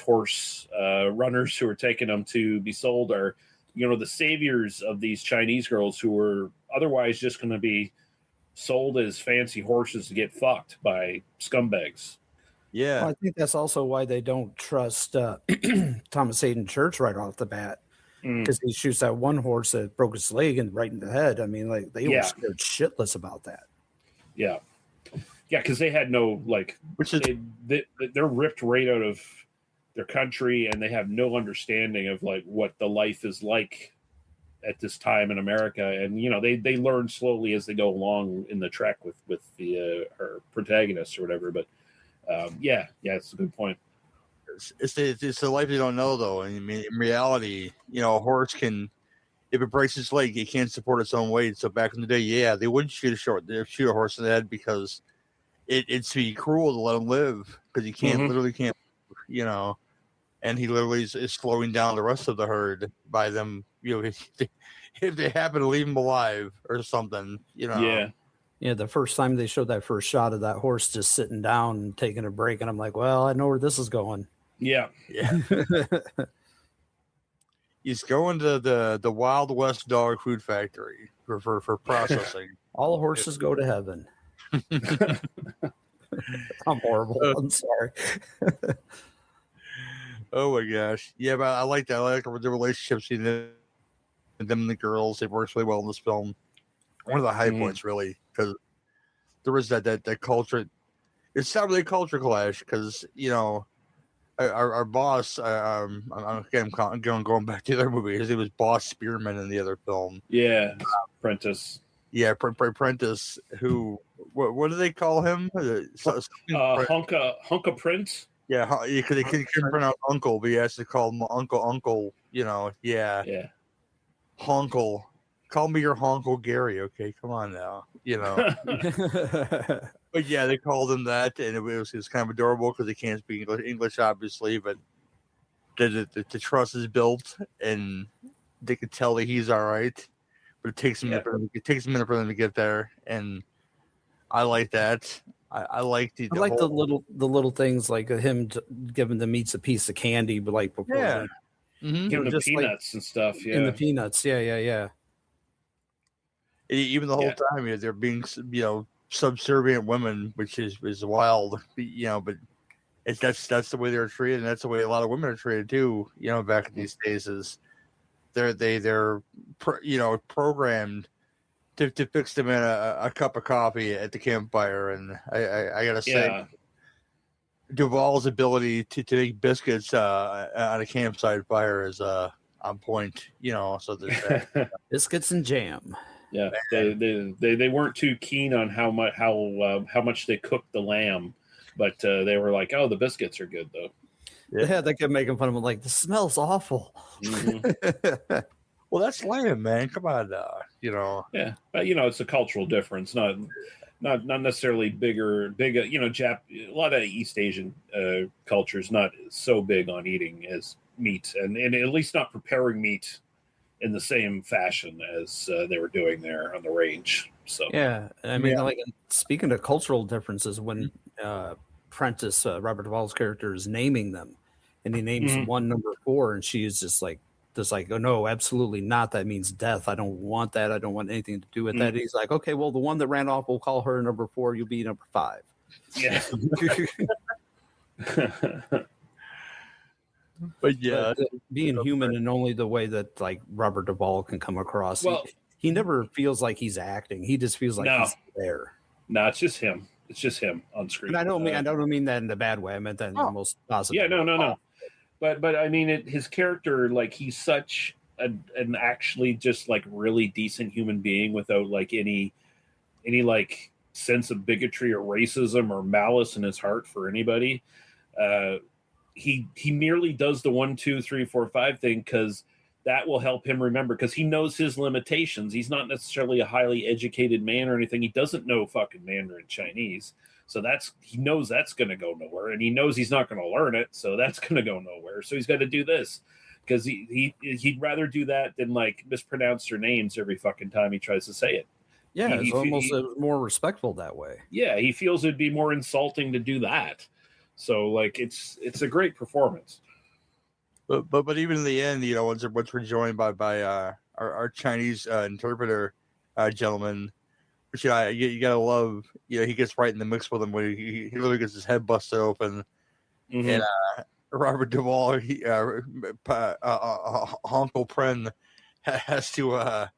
horse runners who are taking them to be sold are the saviors of these Chinese girls who were otherwise just going to be sold as fancy horses to get fucked by scumbags. Yeah. Well, I think that's also why they don't trust Thomas Haden Church right off the bat, because he shoots that one horse that broke his leg and right in the head. I mean, like they were scared shitless about that. Yeah. Yeah, because they had no they're ripped right out of their country, and they have no understanding of like what the life is like at this time in America, and they learn slowly as they go along in the trek with the our protagonist or whatever. But it's a good point. It's the life you don't know, though. I mean, in reality, a horse can, if it breaks its leg, it can't support its own weight. So back in the day, they wouldn't shoot a horse in the head because it'd be cruel to let him live, because he can't literally can't, and he literally is slowing down the rest of the herd by them, if they happen to leave him alive or something, Yeah. Yeah, the first time they showed that first shot of that horse just sitting down and taking a break, and I'm like, well, I know where this is going. Yeah. He's going to the Wild West dog food factory for processing. All horses go to heaven. I'm horrible. I'm sorry. Oh my gosh. Yeah, but I like that. I like the relationships between them and the girls. It works really well in this film. One of the high points, really, because there was that culture. It's not really a culture clash, because our boss. I'm going back to the other movie. His name was Boss Spearman in the other film. Yeah, Prentice. Yeah, Prentice. Who? What do they call him? Hunka Prince. Yeah, because he couldn't pronounce uncle, but he has to call him uncle. Yeah. Honkle. Call me your Honkle Gary, okay? Come on now, But yeah, they called him that, and it was kind of adorable because they can't speak English, obviously, but the trust is built, and they could tell that he's all right. But it takes a minute for them to get there, and I like that. I like the I like the whole, little things like him giving the meats a piece of candy, but like before yeah. Give them the just like peanuts and stuff. in the Yeah. peanuts. Yeah. Even the whole time, they're being, subservient women, which is wild, but that's the way they're treated, and that's the way a lot of women are treated too. Back in these days, is they're programmed to fix them in a cup of coffee at the campfire, and I gotta say, Duvall's ability to make biscuits on a campsite fire is on point. So there's that. Biscuits and jam. Yeah, they weren't too keen on how much they cooked the lamb, but they were like, "Oh, the biscuits are good though." Yeah, they kept making fun of him, like the smell's awful. Mm-hmm. Well, that's lamb, man. Come on, Yeah, but it's a cultural difference, not necessarily big. A lot of East Asian cultures not so big on eating as meat, and at least not preparing meat in the same fashion as they were doing there on the range. So yeah, I mean, like speaking of cultural differences, when Prentice Robert Duvall's character is naming them, and he names one number 4, and she is just like, oh no, absolutely not. That means death. I don't want that. I don't want anything to do with that. He's like, okay, well, the one that ran off, we'll call her number 4. You'll be number 5. Yeah. But yeah, being human in only the way that like Robert Duvall can come across. Well, he never feels like he's acting. He just feels like he's there. No, it's just him. It's just him on screen. And I don't mean that in a bad way. I meant that in the most positive. Yeah, no. But I mean, his character, like, he's such an actually just like really decent human being without like any like sense of bigotry or racism or malice in his heart for anybody. He merely does the 1, 2, 3, 4, 5 thing because that will help him remember, because he knows his limitations. He's not necessarily a highly educated man or anything. He doesn't know fucking Mandarin Chinese. So he knows that's going to go nowhere, and he knows he's not going to learn it. So that's going to go nowhere. So he's got to do this because he'd rather do that than like mispronounce their names every fucking time he tries to say it. Yeah, it's almost more respectful that way. Yeah, he feels it'd be more insulting to do that. So like it's a great performance. But even in the end, once we're joined by our Chinese interpreter gentleman, which you gotta love. He gets right in the mix with him when he literally gets his head busted open, and Robert Duvall, Uncle Pren has to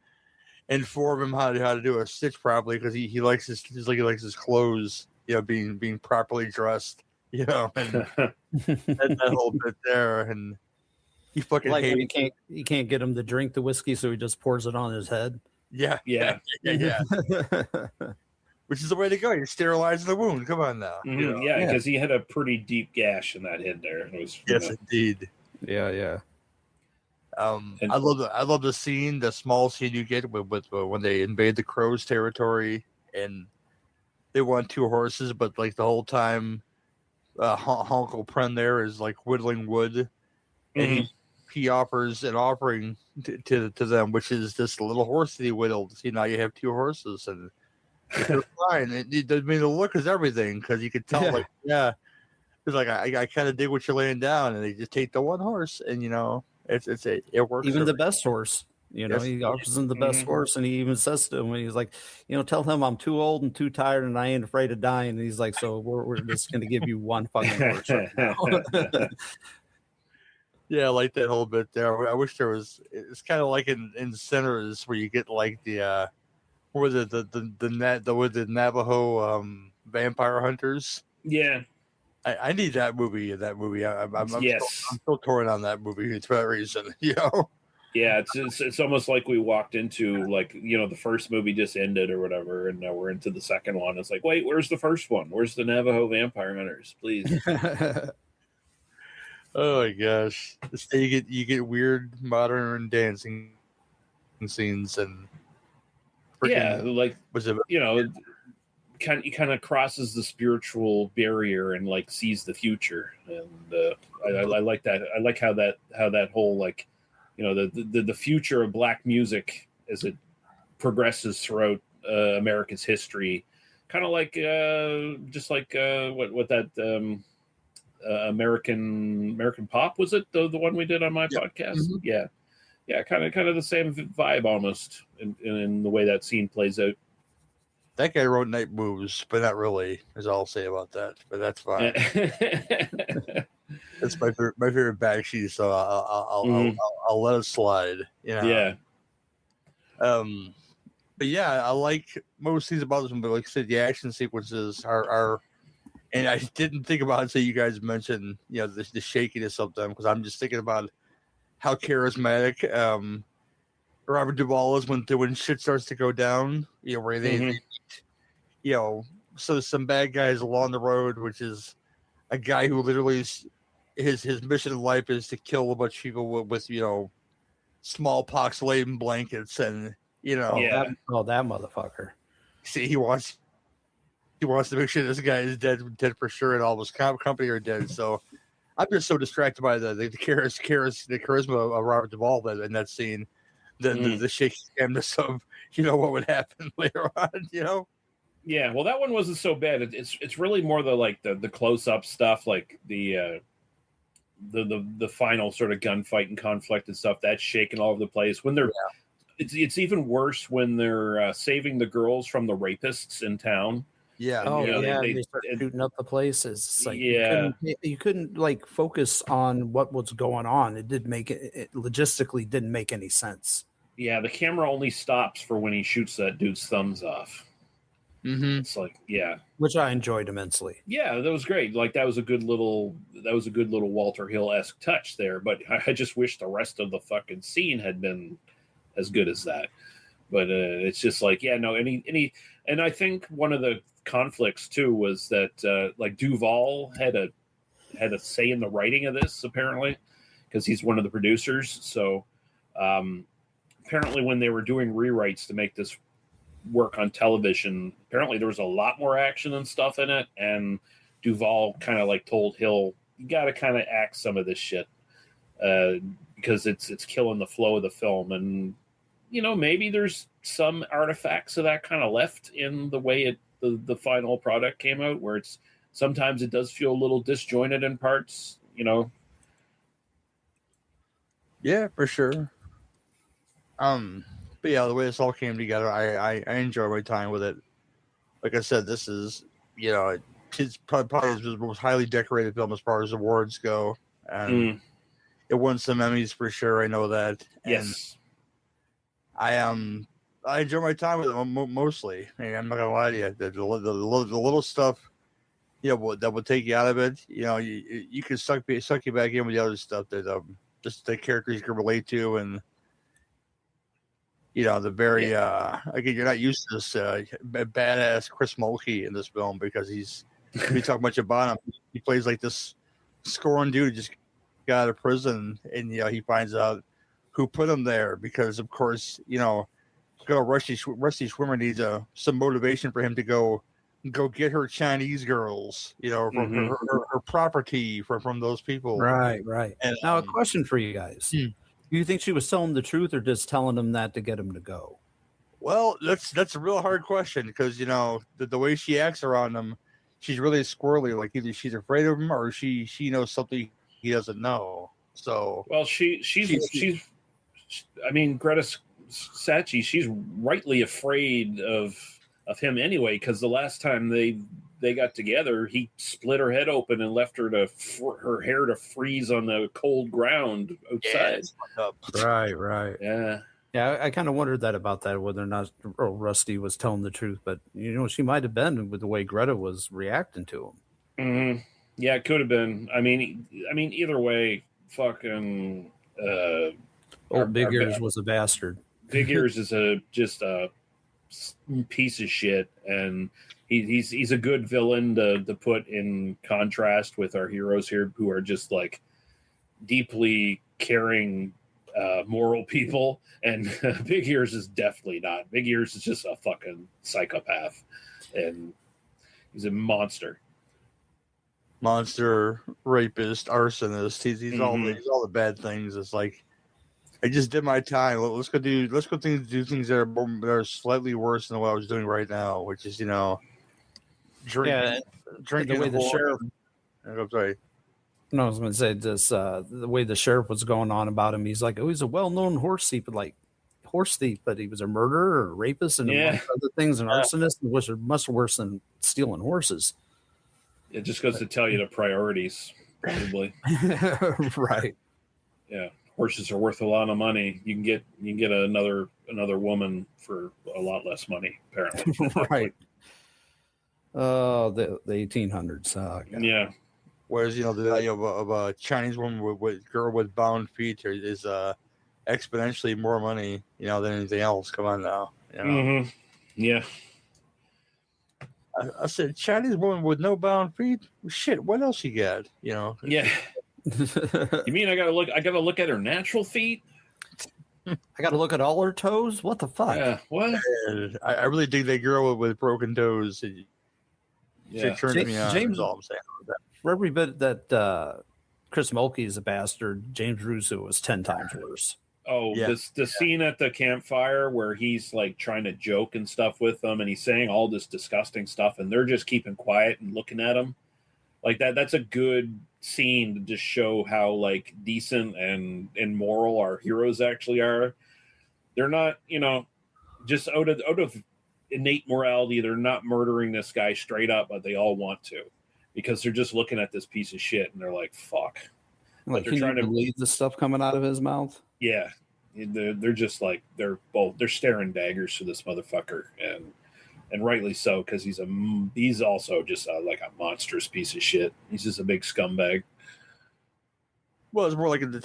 inform him how to do a stitch properly, because he likes his clothes being properly dressed, and that whole bit there, and he fucking like when he can't get him to drink the whiskey, so he just pours it on his head. Yeah. Which is the way to go. You're sterilizing the wound. Come on now. Yeah, because he had a pretty deep gash in that head there. It was, indeed. Yeah. I love the scene, the small scene you get with when they invade the Crows' territory and they want 2 horses, but like the whole time, Uncle Pren there is like whittling wood, and he offers an offering to them, which is this little horse that he whittled. See, now you have 2 horses, and they're fine. The look is everything, because you could tell, it's like I kind of dig what you're laying down, and they just take the 1 horse, and it works. Even the best horse, he offers him the best horse, and he even says to him, when he's like, tell him I'm too old and too tired, and I ain't afraid of dying. And he's like, so we're just going to give you 1 fucking horse right now. Yeah, I like that whole bit there. I wish there was. It's kind of like in Sinners, where you get like the Navajo vampire hunters. Yeah, I need that movie. I'm still torn on that movie for that reason. Yeah, it's almost like we walked into like the first movie just ended or whatever, and now we're into the second one. It's like, wait, where's the first one? Where's the Navajo vampire hunters? Please. Oh my gosh! You get weird modern dancing scenes, and like he kind of crosses the spiritual barrier and like sees the future, and I like that. I like how that whole like the future of black music as it progresses throughout America's history kind of like just like what that American Pop, was it the one we did on my podcast? Mm-hmm. Yeah, kind of the same vibe almost in the way that scene plays out. That guy wrote Night Moves, but not really, is all I'll say about that. But that's fine. It's my favorite Bakshi, so I'll let it slide. You know? Yeah. But yeah, I like most things about this one. But like I said, the action sequences are and I didn't think about it until you guys mentioned, you know, the shakiness of them, because I'm just thinking about how charismatic Robert Duvall is when shit starts to go down. You know, where they you know, so some bad guys along the road, which is a guy who literally his mission in life is to kill a bunch of people with you know, smallpox laden blankets, and you know, that motherfucker. See, he wants to make sure this guy is dead for sure, and all of his company are dead. So I'm just so distracted by the charisma of Robert Duvall in that scene, the shaky camness of, you know, what would happen later on, you know. Yeah, well, that one wasn't so bad. It's really more the close up stuff, like the final sort of gunfight and conflict and stuff that's shaking all over the place. When they're it's even worse when they're saving the girls from the rapists in town. Yeah. And, oh, you know, yeah. they Start shooting up the places. It's like yeah. You couldn't like focus on what was going on. It didn't make it logistically didn't make any sense. Yeah, the camera only stops for when he shoots that dude's thumbs off. Mm-hmm. It's like, yeah, which I enjoyed immensely. Yeah, that was great. Like that was a good little Walter Hill-esque touch there. But I just wish the rest of the fucking scene had been as good as that. But it's just like, yeah, no, any, and I think one of the conflicts too was that like Duvall had a say in the writing of this, apparently, because he's one of the producers. So apparently when they were doing rewrites to make this work on television, apparently there was a lot more action and stuff in it, and Duvall kind of like told Hill, you got to kind of act some of this shit because it's killing the flow of the film. And you know, maybe there's some artifacts of that kind of left in the way the final product came out, where it's sometimes it does feel a little disjointed in parts, you know. Yeah, for sure. But yeah, the way this all came together, I enjoy my time with it. Like I said, this is, you know, it's probably the most highly decorated film as far as awards go, and it won some Emmys for sure. I know that. Yes. And I enjoy my time with it mostly. I mean, I'm not gonna lie to you. The little stuff, you know, that will take you out of it. You know, you can suck you back in with the other stuff that just the characters you can relate to, and you know, the very again, you're not used to this badass Chris Mulkey in this film, because we talk much about him. He plays like this scorned dude who just got out of prison, and you know, he finds out who put him there, because of course, you know, Rusty Schwimmer needs some motivation for him to go get her Chinese girls, you know, from her property from those people. Right. And now a Hmm. question for you guys. Do you think she was telling the truth or just telling them that to get him to go? Well, that's a real hard question, because you know the way she acts around him, she's really squirrely. Like either she's afraid of him or she knows something he doesn't know. So well, she's I mean, Greta Sachi, she's rightly afraid of him anyway, because the last time they got together, he split her head open and left her her hair to freeze on the cold ground outside. Right. Yeah, I kind of wondered about that, whether or not Rusty was telling the truth, but you know, she might have been with the way Greta was reacting to him. Mm-hmm. Yeah, it could have been. I mean, either way, fucking. Big Ears was a bastard. Big Ears is just a piece of shit, and he's a good villain to put in contrast with our heroes here, who are just like deeply caring, moral people. And Big Ears is definitely not. Big Ears is just a fucking psychopath, and he's a monster, rapist, arsonist. He's all the bad things. It's like, I just did my time. Let's go do things that are slightly worse than what I was doing right now, which is, you know, drinking, drinking the way the sheriff. I'm sorry. No, I was going to say this. The way the sheriff was going on about him, he's like, oh, he's a well-known horse thief, but he was a murderer or a rapist and among other things, an arsonist, which are much worse than stealing horses. It just goes to tell you the priorities, probably. Right. Yeah, horses are worth a lot of money. You can get another woman for a lot less money, apparently. Right. The 1800s. Yeah. Whereas the value of a Chinese woman with girl with bound feet is exponentially more money, than anything else. Come on now. Mm-hmm. Yeah. I said Chinese woman with no bound feet. Shit, what else you got? Yeah. You mean I gotta look at her natural feet? I gotta look at all her toes. What the fuck? Yeah. What? I really dig that girl with broken toes. Yeah. She turns me on. James, all I'm saying. For every bit that Chris Mulkey is a bastard, James Russo was 10 times worse. Oh, yeah. the scene at the campfire where he's like trying to joke and stuff with them, and he's saying all this disgusting stuff, and they're just keeping quiet and looking at him like that. That's a good scene to just show how like decent and moral our heroes actually are. They're not, just out of innate morality. They're not murdering this guy straight up, but they all want to, because they're just looking at this piece of shit and they're like, fuck. Like they're trying to believe the stuff coming out of his mouth. Yeah. They're just like, they're staring daggers to this motherfucker, and rightly so, because he's also just like a monstrous piece of shit. He's just a big scumbag. Well, it's more like the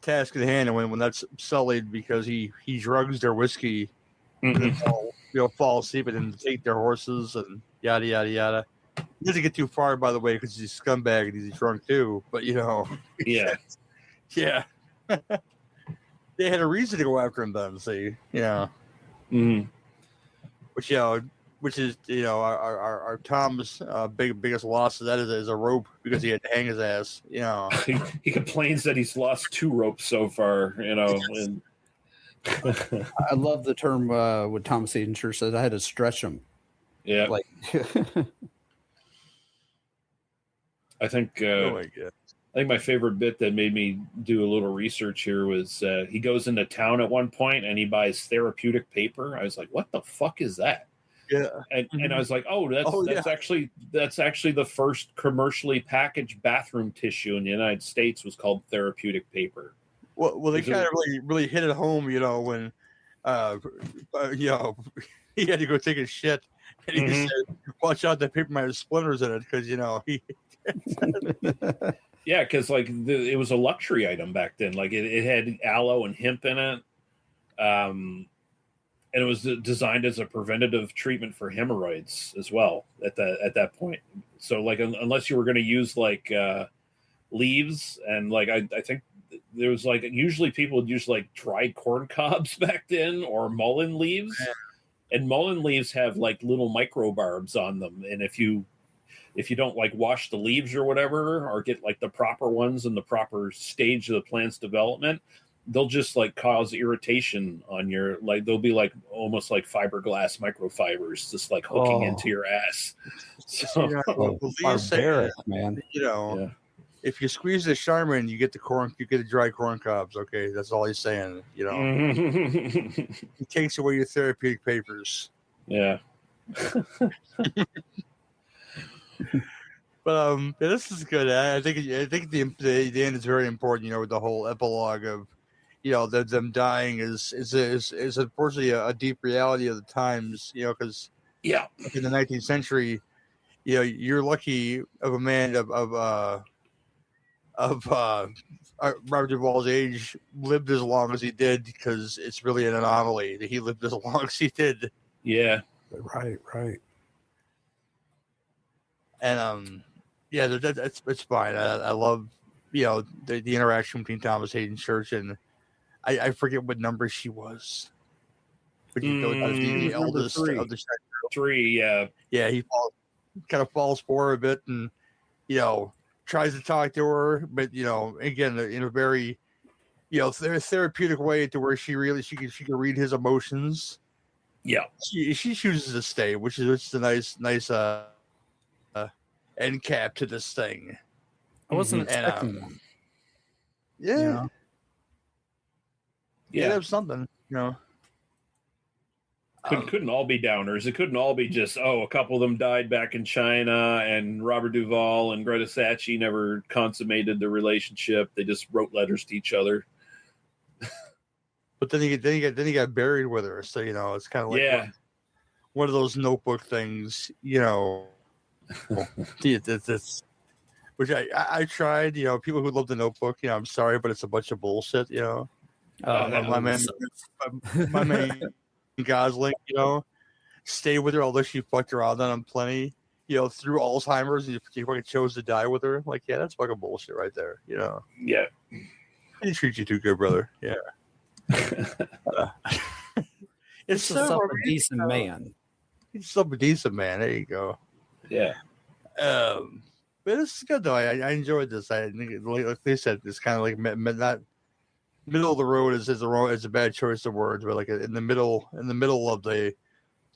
task at hand, and when that's sullied because he drugs their whiskey, fall asleep and then take their horses and yada yada yada. He doesn't get too far, by the way, because he's a scumbag and he's drunk too. But yeah. Yeah. They had a reason to go after him then, see, Mm-hmm. Which is our Tom's biggest loss of that is a rope, because he had to hang his ass. He complains that he's lost 2 ropes so far. And I love the term what Thomas Haden Church said. I had to stretch him. Yeah. Like. I think. I think my favorite bit that made me do a little research here was he goes into town at one point and he buys therapeutic paper. I was like, "What the fuck is that?" Yeah, and I was like, "Oh, that's actually the first commercially packaged bathroom tissue in the United States was called therapeutic paper." Well, they kind of really hit it home, when he had to go take a shit, and he said, "Watch out, that paper might have splinters in it," because he. Yeah, because it was a luxury item back then. Like it had aloe and hemp in it, and it was designed as a preventative treatment for hemorrhoids as well at that point. So unless you were going to use leaves and I think there was usually people would use dried corn cobs back then or mullein leaves, and mullein leaves have little microbarbs on them, and if you don't wash the leaves or whatever, or get the proper ones in the proper stage of the plant's development, they'll just cause irritation on your they'll be almost like fiberglass microfibers just hooking into your ass. So barbaric, man. If you squeeze the Charmin, you get the dry corn cobs. Okay, that's all he's saying. He takes away your therapeutic papers. Yeah. But this is good. I think the end is very important. With the whole epilogue of, them dying is unfortunately a deep reality of the times. Because in the 19th century, you're lucky of a man of Robert Duvall's age lived as long as he did, because it's really an anomaly that he lived as long as he did. Yeah. Right. And it's fine. I love the interaction between Thomas Haden Church and I forget what number she was, but the eldest of the 3. Yeah. He kind of falls for her a bit, and tries to talk to her, but again in a very therapeutic way, to where she can read his emotions. Yeah, she chooses to stay, which is a nice end cap to this thing. I wasn't And, expecting one. Yeah. You know? Yeah, that was something, you know. Couldn't all be downers. It couldn't all be just, a couple of them died back in China, and Robert Duvall and Greta Sachi never consummated the relationship. They just wrote letters to each other. But then he got buried with her, so you know it's kind of like one of those Notebook things, you know. It's which I tried, you know. People who love the Notebook, you know, I'm sorry, but it's a bunch of bullshit, you know. My man Gosling, you know, stayed with her, although she fucked around on him plenty, you know, through Alzheimer's. He fucking chose to die with her. Like, yeah, that's fucking bullshit right there, you know. Yeah, he treats you too good, brother. Yeah. It's a decent man. He's still a decent man. There you go. Yeah. But it's good though. I enjoyed this. I think, like they said, it's kind of like not middle of the road is a bad choice of words, but like in the middle of the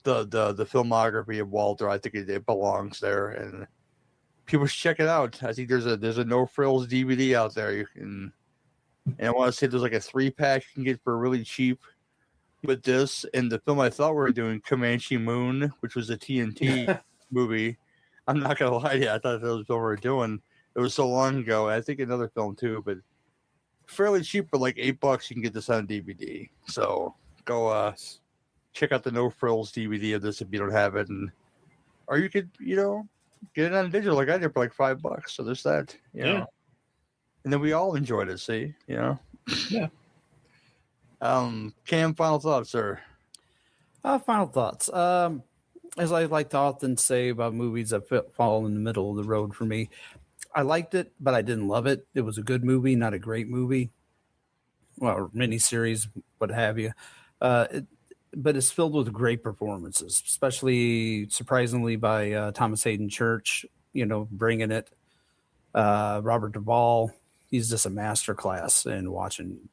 filmography of Walter, I think it belongs there, and people should check it out. I think there's a No Frills DVD out there you can. And I want to say there's like a 3-pack you can get for really cheap with this. And the film I thought we were doing, Comanche Moon, which was a TNT movie. I'm not going to lie to you. I thought that was what we were doing. It was so long ago. I think another film too, but fairly cheap for like $8. You can get this on DVD. So go check out the No Frills DVD of this if you don't have it. Or you could, you know, get it on digital like I did for like $5. So there's that. You know? And then we all enjoyed it, see, you know? Yeah. Cam, final thoughts, sir? Final thoughts. As I like to often say about movies that fall in the middle of the road for me, I liked it, but I didn't love it. It was a good movie, not a great movie. Well, miniseries, what have you. But it's filled with great performances, especially surprisingly by Thomas Haden Church, you know, bringing it. Robert Duvall. He's just a master class in watching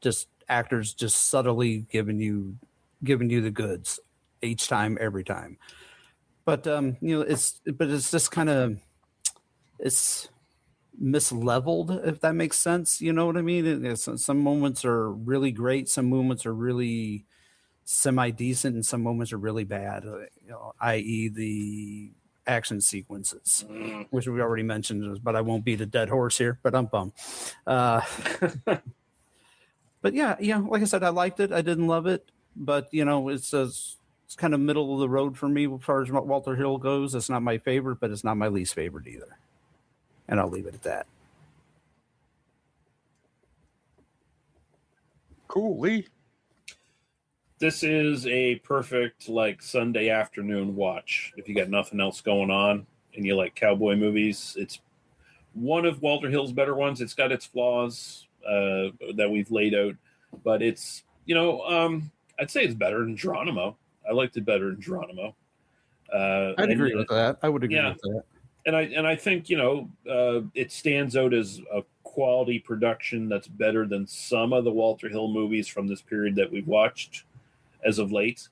just actors just subtly giving you the goods each time, every time. But you know, it's just kind of it's misleveled, if that makes sense. You know what I mean? Some moments are really great, some moments are really semi-decent, and some moments are really bad. You know, i.e. the action sequences, which we already mentioned, but I won't beat a dead horse here, but I'm bummed. But yeah, like I said, I liked it. I didn't love it, but you know, it's kind of middle of the road for me as far as Walter Hill goes. It's not my favorite, but it's not my least favorite either. And I'll leave it at that. Cool, Lee. This is a perfect like Sunday afternoon watch. If you got nothing else going on and you like cowboy movies, it's one of Walter Hill's better ones. It's got its flaws that we've laid out, but it's, you know, I'd say it's better than Geronimo. I liked it better than Geronimo. I'd agree with that. I would agree with that. And I think, you know, it stands out as a quality production that's better than some of the Walter Hill movies from this period that we've watched as of late.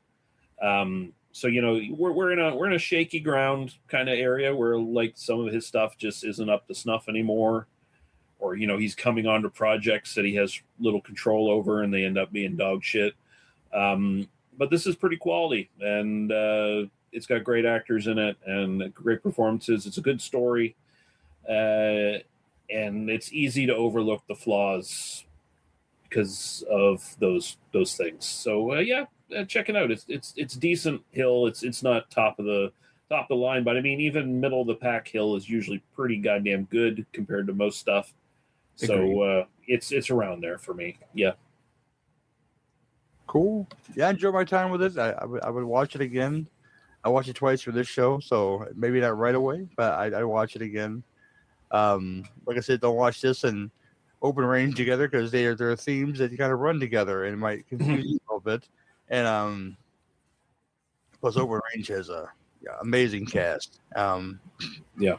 So, you know, we're in a shaky ground kind of area where like some of his stuff just isn't up to snuff anymore, or, you know, he's coming onto projects that he has little control over and they end up being dog shit. But this is pretty quality, and it's got great actors in it and great performances. It's a good story, and it's easy to overlook the flaws because of those things. So check it out. It's decent Hill. It's not top of the line, but I mean, even middle of the pack Hill is usually pretty goddamn good compared to most stuff. So it's around there for me. Yeah. Cool. Yeah, I enjoyed my time with it. I would watch it again. I watched it twice for this show, so maybe not right away, but I'd watch it again. Like I said, don't watch this and Open Range together because there are themes that you kind of run together and it might confuse you a little bit. And plus, Open Range has a amazing cast. Yeah,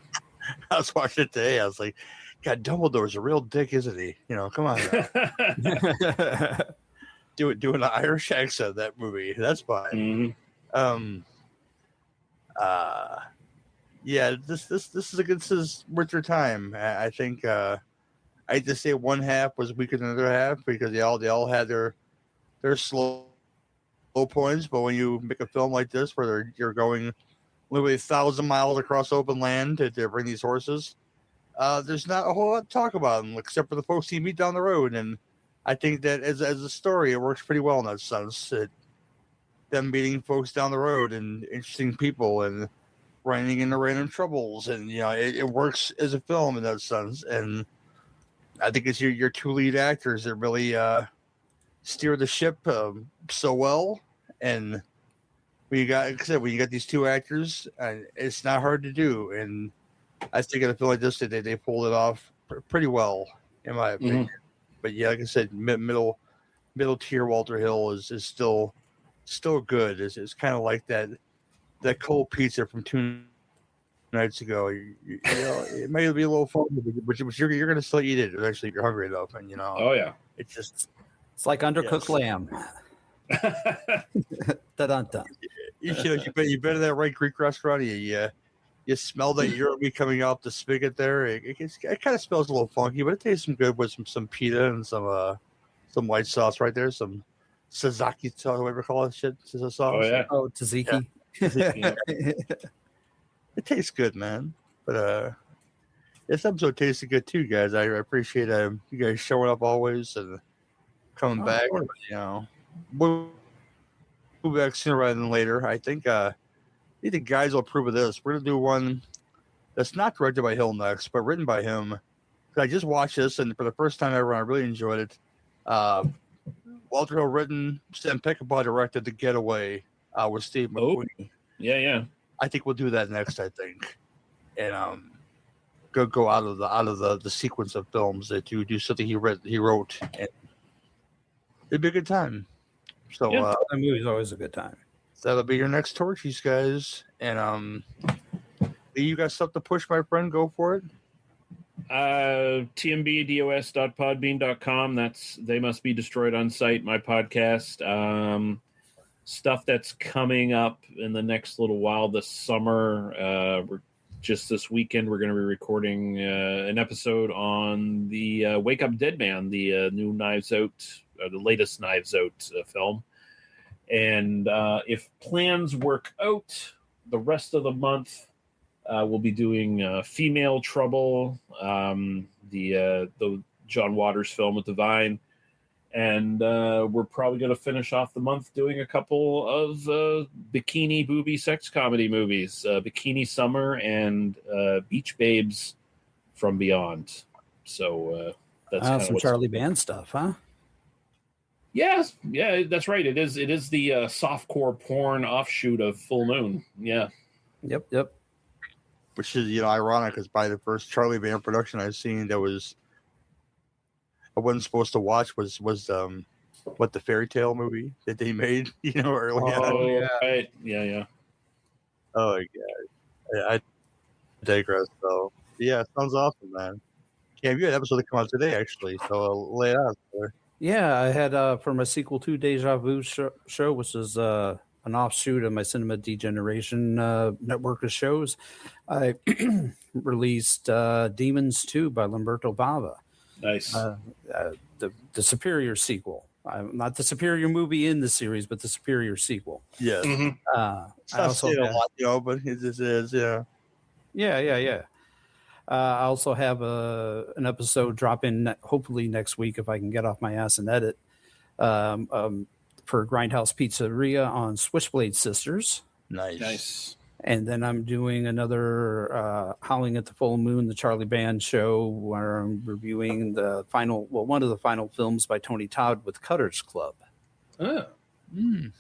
I was watching it today. I was like, God, Dumbledore's a real dick, isn't he? You know, come on. Doing an Irish accent, that movie. That's fine. Mm-hmm. yeah, this is worth your time. I think I hate to say one half was weaker than the other half because they all had their slow points, but when you make a film like this where you're going literally 1,000 miles across open land to bring these horses, there's not a whole lot to talk about them except for the folks you meet down the road. And I think that as a story, it works pretty well in that sense. Them meeting folks down the road and interesting people and running into random troubles, and it works as a film in that sense. And I think it's your two lead actors that really steer the ship so well. And when you got these two actors, it's not hard to do. And I think in a film like this, they pulled it off pretty well, in my opinion. Mm-hmm. But yeah, like I said, middle tier Walter Hill is still good. It's kind of like that cold pizza from 2 nights ago. It may be a little funny, but you're going to still eat it eventually if you're hungry enough. And oh yeah, it's like undercooked lamb. Da-dun-dun. You better that right Greek restaurant. You smell that Europe coming off the spigot there. It kind of smells a little funky, but it tastes some good with some pita and some white sauce right there. Some Sazaki sauce, whatever you call it, shit. Sauce. Oh yeah. Oh, tzatziki. Yeah. It tastes good, man. But this episode tasted good too, guys. I appreciate you guys showing up always and coming back. We'll be back sooner rather than later. I think the guys will approve of this. We're gonna do one that's not directed by Hill next, but written by him. I just watched this, and for the first time ever, I really enjoyed it. Walter Hill written, Sam Peckinpah directed The Getaway with Steve McQueen. Oh, yeah. I think we'll do that next. I think, and go out of the sequence of films that you do something he wrote, and it'd be a good time. So that movie's always a good time. That'll be your next Torchies, guys. And you got stuff to push, my friend. Go for it. tmbdos.podbean.com. That's They Must Be Destroyed on Sight, my podcast. Stuff that's coming up in the next little while this summer. Just this weekend, we're going to be recording an episode on the Wake Up Dead Man, the new Knives Out, the latest Knives Out film. And if plans work out, the rest of the month we'll be doing Female Trouble, the John Waters film with Divine. And we're probably going to finish off the month doing a couple of bikini booby sex comedy movies, Bikini Summer and Beach Babes from Beyond. So that's kind of some Charlie Band stuff, huh? Yeah, that's right. It is the softcore porn offshoot of Full Moon. Yeah. Yep. Which is ironic, because by the first Charlie Band production I've seen that I wasn't supposed to watch was the fairy tale movie that they made early on. Oh yeah, right. Yeah. Oh my god, I digress though. Yeah, it sounds awesome, man. Yeah, you had an episode that come out today actually, so lay it out there. Yeah, I had for my sequel to Deja Vu show, which is an offshoot of my Cinema Degeneration network of shows. I released Demons 2 by Lamberto Bava. Nice. The superior sequel. Not the superior movie in the series, but the superior sequel. Yeah. Mm-hmm. I also a lot, but it just is, yeah. Yeah. I also have an episode dropping hopefully next week if I can get off my ass and edit for Grindhouse Pizzeria on Switchblade Sisters. Nice. And then I'm doing another Howling at the Full Moon, the Charlie Band show, where I'm reviewing one of the final films by Tony Todd with Cutter's Club. Oh.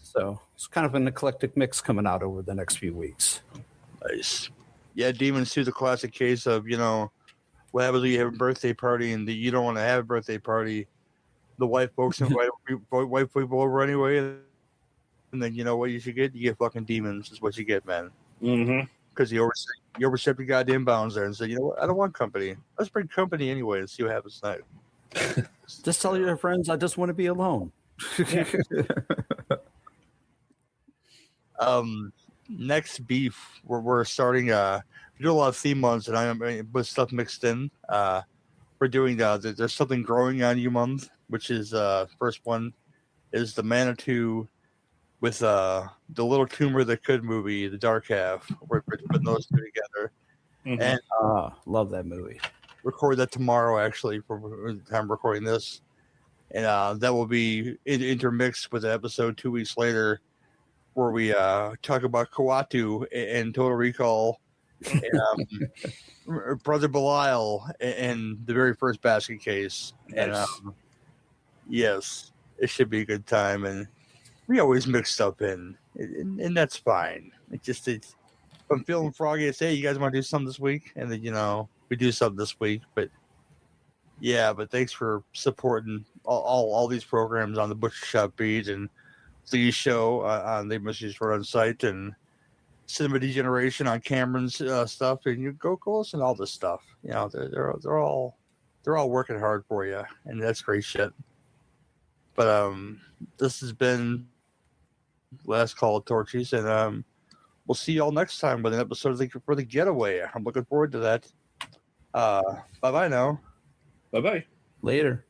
So it's kind of an eclectic mix coming out over the next few weeks. Nice. Yeah, Demons 2 is a classic case of, what happens when you have a birthday party and you don't want to have a birthday party. The white folks invite white people over anyway. And then you know what you should get? You get fucking demons is what you get, man. Mm-hmm. Because you overstep your goddamn bounds there and say, you know what? I don't want company. Let's bring company anyway and see what happens tonight. Just tell your friends I just want to be alone. next beef, we're starting. We do a lot of theme months, and I'm with stuff mixed in. We're doing there's something growing on you month, which is first one is the Manitou with the Little Tumor That Could movie, The Dark Half. We're putting those two together, and love that movie. Record that tomorrow, actually, for the time I'm recording this, and that will be intermixed with the episode 2 weeks later, where we talk about Kawatu and Total Recall, and, Brother Belial, and the very first basket case. Nice. And yes, it should be a good time, and we always mix stuff in, and that's fine. It's if I'm feeling froggy, I say, hey, you guys want to do something this week? And then, we do something this week. But yeah, thanks for supporting all these programs on the Butcher Shop Beat and Lee's show on the Messages Run site and Cinema Degeneration on Cameron's stuff. And you go listen to all this stuff. They're all working hard for you, and that's great shit. But this has been Last Call of Torchies, and we'll see y'all next time with an episode for the Getaway. I'm looking forward to that. Bye-bye now. Bye-bye. Later.